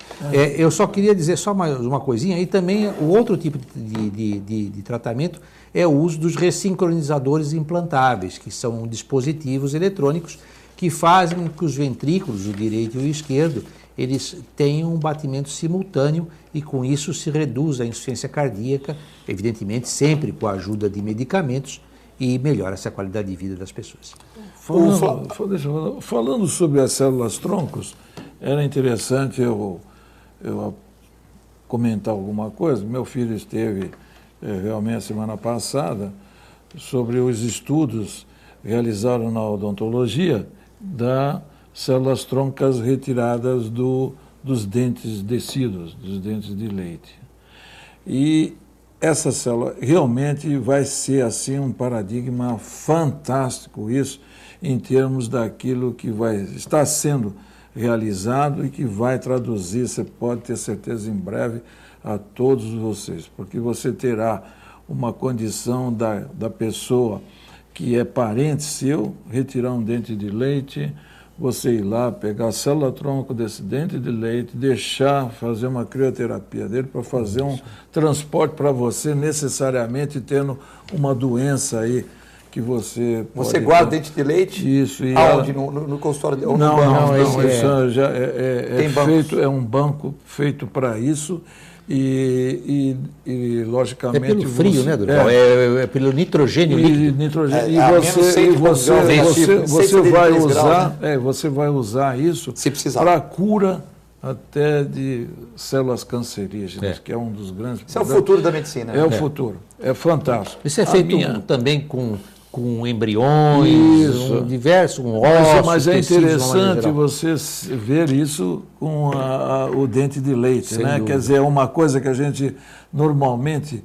Eu só queria dizer só mais uma coisinha, e também o outro tipo de tratamento é o uso dos ressincronizadores implantáveis, que são dispositivos eletrônicos que fazem com que os ventrículos, o direito e o esquerdo, eles tenham um batimento simultâneo e com isso se reduz a insuficiência cardíaca, evidentemente sempre com a ajuda de medicamentos, e melhora-se a qualidade de vida das pessoas. Falando sobre as células-troncos, era interessante eu comentar alguma coisa. Meu filho esteve realmente semana passada sobre os estudos realizados na odontologia das células troncas retiradas dos dentes descidos, dos dentes de leite. E essa célula realmente vai ser assim um paradigma fantástico isso, em termos daquilo que está sendo realizado e que vai traduzir, você pode ter certeza, em breve, a todos vocês, porque você terá uma condição da pessoa que é parente seu, retirar um dente de leite, você ir lá, pegar a célula-tronco desse dente de leite, fazer uma crioterapia dele para fazer um transporte para você, necessariamente tendo uma doença aí que você pode... Você guarda dente de leite? Isso. E aonde? No consultório? Ou não, isso já é feito, é um banco feito para isso. E logicamente... É pelo frio, né, doutor? É pelo nitrogênio líquido. Você vai usar isso para a cura até de células cancerígenas, que é um dos grandes... Isso é o futuro da medicina. É o futuro. É fantástico. Isso é feito também com embriões, com ossos, mas é interessante você ver isso com o dente de leite, né? Dúvida. Quer dizer, é uma coisa que a gente normalmente,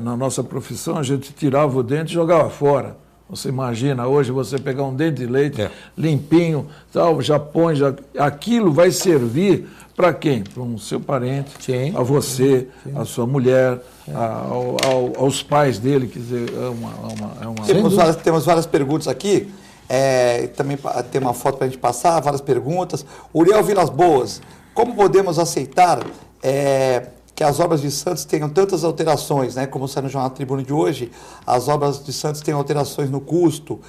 na nossa profissão, a gente tirava o dente e jogava fora. Você imagina, hoje você pegar um dente de leite limpinho, tal, já põe, aquilo vai servir para quem? Para um seu parente, a você, a sua mulher, aos pais dele, quer dizer, Temos várias perguntas aqui, também tem uma foto para a gente passar, várias perguntas. Uriel Vilas Boas, como podemos aceitar que as obras de Santos tenham tantas alterações, né? Como sai no Jornal Tribuna de hoje, as obras de Santos têm alterações no custo,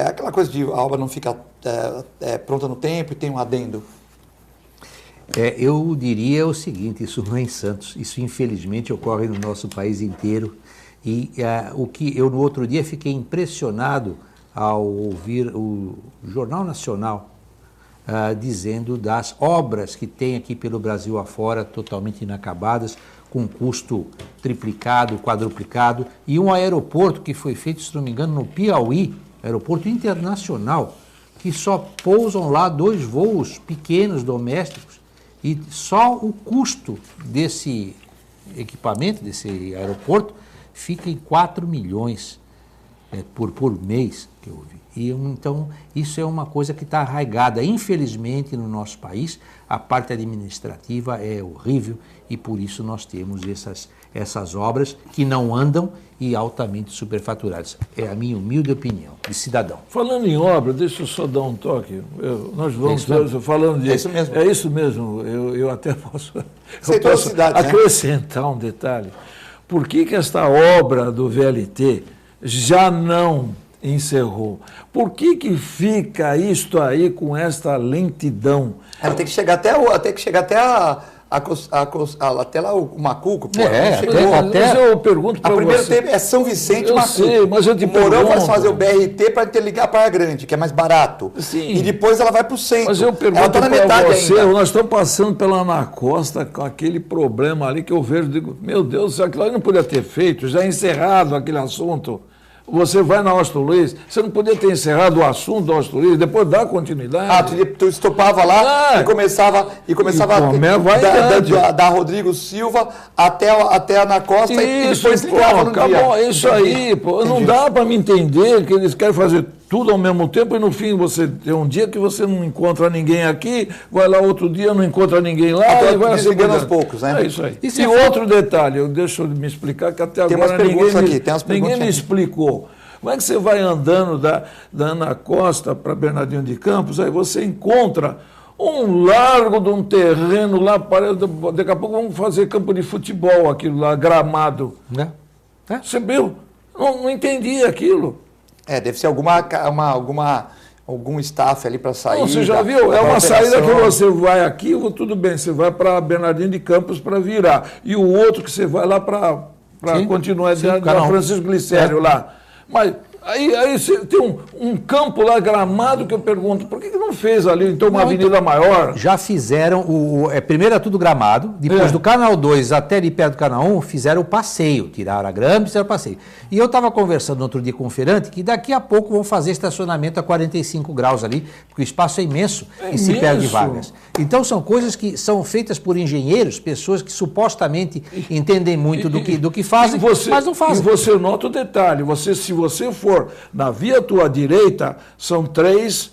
aquela coisa de a obra não fica pronta no tempo e tem um adendo. Eu diria o seguinte, isso não é em Santos, isso infelizmente ocorre no nosso país inteiro, e o que eu no outro dia fiquei impressionado ao ouvir o Jornal Nacional dizendo das obras que tem aqui pelo Brasil afora, totalmente inacabadas, com custo triplicado, quadruplicado, e um aeroporto que foi feito, se não me engano, no Piauí, aeroporto internacional, que só pousam lá 2 voos pequenos domésticos, e só o custo desse equipamento, desse aeroporto, fica em 4 milhões por mês, que eu ouvi. Então, isso é uma coisa que está arraigada. Infelizmente, no nosso país, a parte administrativa é horrível e por isso nós temos essas obras que não andam e altamente superfaturadas. É a minha humilde opinião, de cidadão. Falando em obra, deixa eu só dar um toque. Nós vamos falando de... É isso mesmo. É isso mesmo. Eu até posso acrescentar um detalhe. Por que esta obra do VLT já não encerrou? Por que fica isto aí com esta lentidão? Ela tem que chegar até até lá o Macuco. Mas eu pergunto para você. A primeiro tempo é São Vicente e Macuco. Sei, mas eu te pergunto. O Mourão vai fazer o BRT para interligar a Praia Grande, que é mais barato. Sim. E depois ela vai para o centro. Mas eu pergunto para você, ainda. Nós estamos passando pela Ana Costa com aquele problema ali que eu vejo, digo, meu Deus, aquilo ali não podia ter feito, já encerrado aquele assunto. Você vai na Austin Luiz, você não podia ter encerrado o assunto do Austin Luiz, depois dá continuidade. Tu estopava lá e começava da Rodrigo Silva até a Ana Costa e depois ligava no acabou, dia. Isso aí, pô. Não dá para me entender que eles querem fazer tudo ao mesmo tempo e no fim você tem um dia que você não encontra ninguém aqui, vai lá outro dia, não encontra ninguém lá e vai desligando aos poucos, né? É isso aí. E outro detalhe, deixa eu me explicar que até agora ninguém me explicou. Como é que você vai andando da Ana Costa para Bernardino de Campos, aí você encontra um largo de um terreno lá, daqui a pouco vamos fazer campo de futebol, aquilo lá, gramado. Você viu? Não entendi aquilo. Deve ser algum staff ali para sair. Não, você já viu? É uma saída que você vai aqui, tudo bem, você vai para Bernardino de Campos para virar. E o outro que você vai lá para continuar da Francisco Glicério lá. Mas aí você tem um campo lá gramado que eu pergunto, por que não fez ali então uma avenida maior? Já fizeram, primeiro era tudo gramado, depois do Canal 2 até ali perto do Canal 1, fizeram o passeio, tiraram a grama e fizeram o passeio. E eu estava conversando no outro dia com o feirante que daqui a pouco vão fazer estacionamento a 45 graus ali, porque o espaço é imenso e se perde vagas. Então são coisas que são feitas por engenheiros, pessoas que supostamente entendem muito do que fazem, mas não fazem. E você nota o detalhe, se você for na via tua direita, são três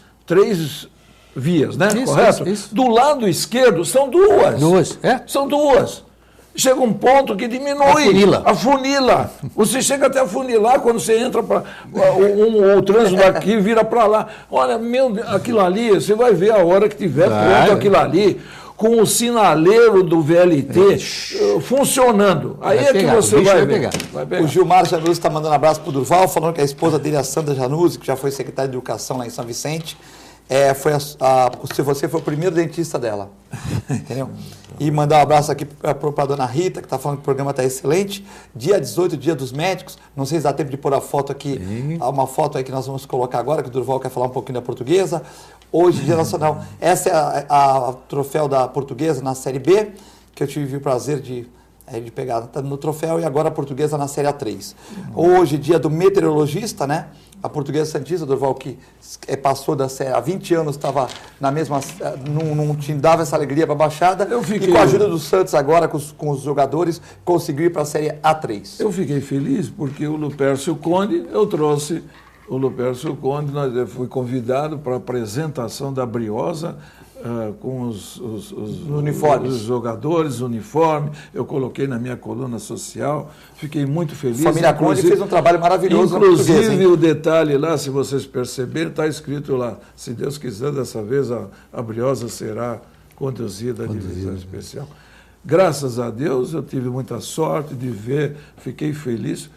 vias, né? Correto? Isso. Do lado esquerdo, são duas. São duas. Chega um ponto que diminui. Afunila. Você chega até a afunilar quando você entra para o trânsito daqui vira para lá. Olha, aquilo ali, você vai ver a hora que tiver pronto aquilo ali, com o sinaleiro do VLT funcionando. Aí é que você vai ver. O Gilmar Januzzi está mandando um abraço para o Durval, falando que a esposa dele é a Sandra Januzzi, que já foi secretária de Educação lá em São Vicente. Se você foi o primeiro dentista dela. Entendeu? E mandar um abraço aqui para a dona Rita, que está falando que o programa está excelente. Dia 18, Dia dos Médicos. Não sei se dá tempo de pôr a foto aqui. Há uma foto aí que nós vamos colocar agora, que o Durval quer falar um pouquinho da Portuguesa. Hoje, Dia Nacional. Essa é a troféu da Portuguesa na Série B, que eu tive o prazer de pegar no troféu, e agora a Portuguesa na Série A3. Hoje, Dia do Meteorologista, né? A Portuguesa Santista, Durval, que passou da série há 20 anos, estava na mesma. Não te dava essa alegria para a Baixada. E com a ajuda do Santos agora, com os jogadores, conseguiu ir para a Série A3. Eu fiquei feliz porque o Lupércio Conde, eu trouxe o Lupércio Conde, eu fui convidado para a apresentação da Briosa. Com os uniformes, os jogadores, uniforme, eu coloquei na minha coluna social, fiquei muito feliz. A família Conde fez um trabalho maravilhoso. Inclusive o detalhe lá, se vocês perceberem, está escrito lá, se Deus quiser, dessa vez a Briosa será conduzida à divisão especial. Graças a Deus, eu tive muita sorte de ver, fiquei feliz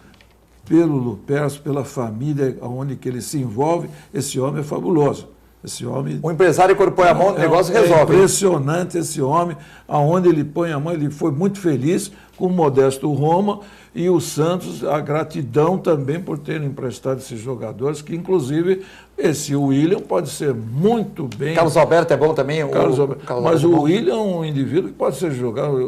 pelo Lupércio, pela família onde que ele se envolve. Esse homem é fabuloso. Esse homem, o empresário, quando põe a mão, o negócio resolve. É impressionante esse homem, aonde ele põe a mão, ele foi muito feliz com o Modesto Roma e o Santos, a gratidão também por terem emprestado esses jogadores, que inclusive esse William pode ser muito bem. Carlos Alberto é bom também. Mas o William é um indivíduo que pode ser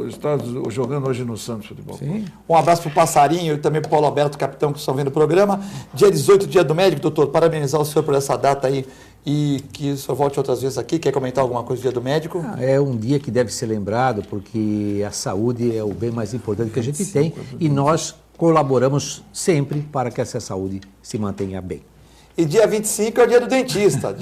está jogando hoje no Santos Futebol. Sim. Um abraço para o Passarinho e também para o Paulo Alberto, capitão, que estão vendo o programa. Dia 18, Dia do Médico, doutor, parabenizar o senhor por essa data aí. E que o senhor volte outras vezes aqui. Quer comentar alguma coisa do Dia do Médico? É um dia que deve ser lembrado, porque a saúde é o bem mais importante que a gente tem e nós colaboramos sempre para que essa saúde se mantenha bem. E dia 25 é o dia do dentista,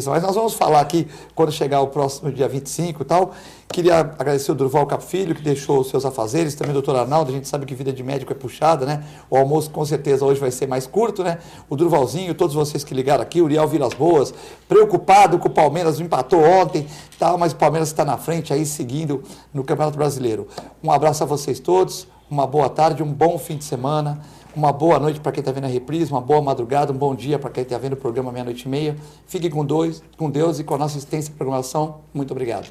mas nós vamos falar aqui quando chegar o próximo dia 25 e tal. Queria agradecer o Durval Capfilho, que deixou os seus afazeres, também o doutor Arnaldo. A gente sabe que vida de médico é puxada, né? O almoço com certeza hoje vai ser mais curto, né? O Durvalzinho, todos vocês que ligaram aqui, o Uriel Vilas Boas, preocupado com o Palmeiras, empatou ontem, tal, mas o Palmeiras está na frente aí, seguindo no Campeonato Brasileiro. Um abraço a vocês todos, uma boa tarde, um bom fim de semana. Uma boa noite para quem está vendo a reprise, uma boa madrugada, um bom dia para quem está vendo o programa meia-noite e meia. Fiquem com Deus e com a nossa assistência e programação. Muito obrigado.